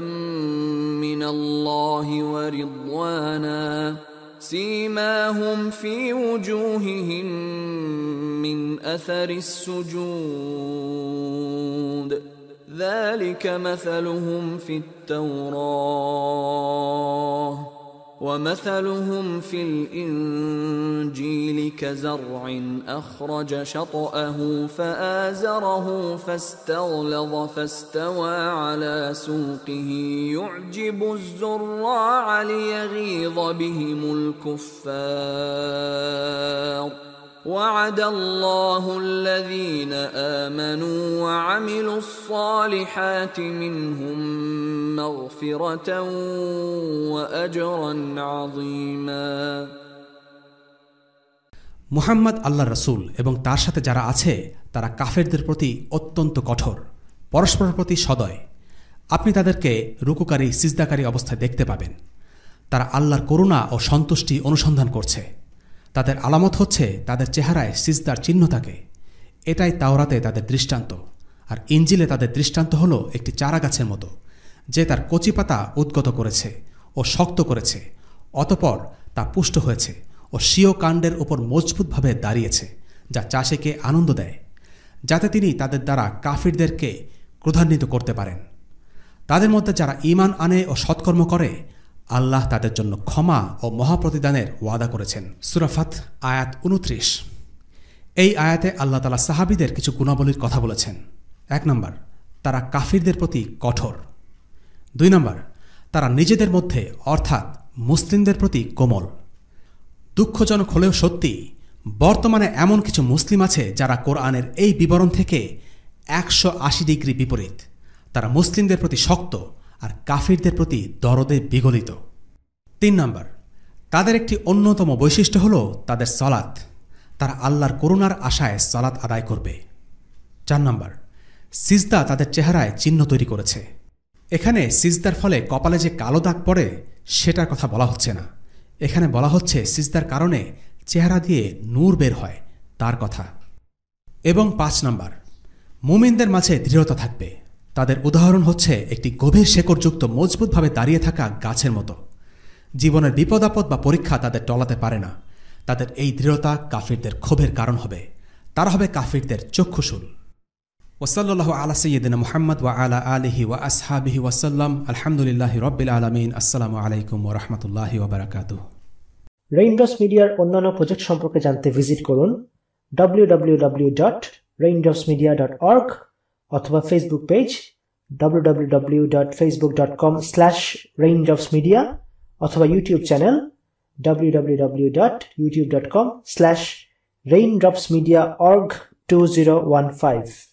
من الله ورضوانا سيماهم في وجوههم من أثر السجود ذلك مثلهم في التوراة ومثلهم في الإنجيل كزرع أخرج شطأه فآزره فاستغلظ فاستوى على سوقه يعجب الزراع ليغيظ بهم الكفار وعد الله الذين آمنوا وعملوا الصالحات منهم مغفرة وأجرا عظيما মুহাম্মদ আল্লাহর রাসূল এবং তার সাথে যারা আছে তারা কাফেরদের প্রতি অত্যন্ত কঠোর, পরস্পরের প্রতি সদয়। আপনি তাদেরকে রুকুকারী সিজদাকারী অবস্থায় দেখতে পাবেন। তারা আল্লাহর করুণা ও সন্তুষ্টি অনুসন্ধান করছে। তাদের আলামত হচ্ছে তাদের চেহারায় সিজদার চিহ্ন থাকে। এটাই তাওরাতে তাদের দৃষ্টান্ত। আর ইঞ্জিলে তাদের দৃষ্টান্ত হল একটি চারা গাছের মতো, যে তার কচি পাতা উদ্গত করেছে ও শক্ত করেছে, অতপর তা পুষ্ট হয়েছে ও স্বীয় কাণ্ডের উপর মজবুতভাবে দাঁড়িয়েছে, যা চাষীকে আনন্দ দেয়, যাতে তিনি তাদের দ্বারা কাফিরদেরকে ক্রোধান্বিত করতে পারেন। তাদের মধ্যে যারা ঈমান আনে ও সৎকর্ম করে, আল্লাহ তাদের জন্য ক্ষমা ও মহাপ্রতিদানের ওয়াদা করেছেন। সূরা ফাত আয়াত 29। এই আয়াতে আল্লাহ তাআলা সাহাবীদের কিছু গুণাবলীর কথা বলেছেন। 1 নম্বর, তারা কাফিরদের প্রতি কঠোর। 2 নম্বর, তারা নিজেদের মধ্যে অর্থাৎ মুসলিমদের প্রতি কোমল। দুঃখজনক হলেও সত্যি, বর্তমানে এমন কিছু মুসলিম আছে যারা কোরআনের এই বিবরণ থেকে 180 ডিগ্রি বিপরীত। তারা মুসলিমদের প্রতি শক্ত আর কাফিরদের প্রতি দরদে বিগলিত। 3 নম্বর, তাদের একটি অন্যতম বৈশিষ্ট্য হল তাদের সালাত। তারা আল্লাহর করুণার আশায় সালাত আদায় করবে। 4 নম্বর, সিজদা তাদের চেহারায় চিহ্ন তৈরি করেছে। এখানে সিজদার ফলে কপালে যে কালো দাগ পড়ে সেটার কথা বলা হচ্ছে না, এখানে বলা হচ্ছে সিজদার কারণে চেহারা দিয়ে নূর বের হয় তার কথা। এবং 5 নম্বর, মুমিনদের মাঝে দৃঢ়তা থাকবে। তাদের উদাহরণ হচ্ছে একটি গভীর শেকড়যুক্ত মজবুতভাবে দাঁড়িয়ে থাকা গাছের মতো। জীবনের বিপদ আপদ বা পরীক্ষা তাদের টলাতে পারে না। তাদের এই দৃঢ়তা কাফিরদের ক্ষোভের কারণ হবে। তারা হবে কাফিরদের চক্ষুশূল। ওয়াসাল্লাল্লাহু আলা সাইয়্যিদিনা মুহাম্মদ ওয়া আলা আলিহি ওয়া আসহাবিহি ওয়াসাল্লাম। আলহামদুলিল্লাহি রাব্বিল আলামিন। আসসালামু আলাইকুম ওয়া রাহমাতুল্লাহি ওয়া বারাকাতুহু। রেইনড্রপস মিডিয়ার অন্যান্য প্রজেক্ট সম্পর্কে জানতে ভিজিট করুন www.raindropsmedia.org অথবা ফেসবুক পেজ www.facebook.com/raindropsmedia অথবা ইউটিউব চ্যানেল www.youtube.com/raindropsmediaorg2015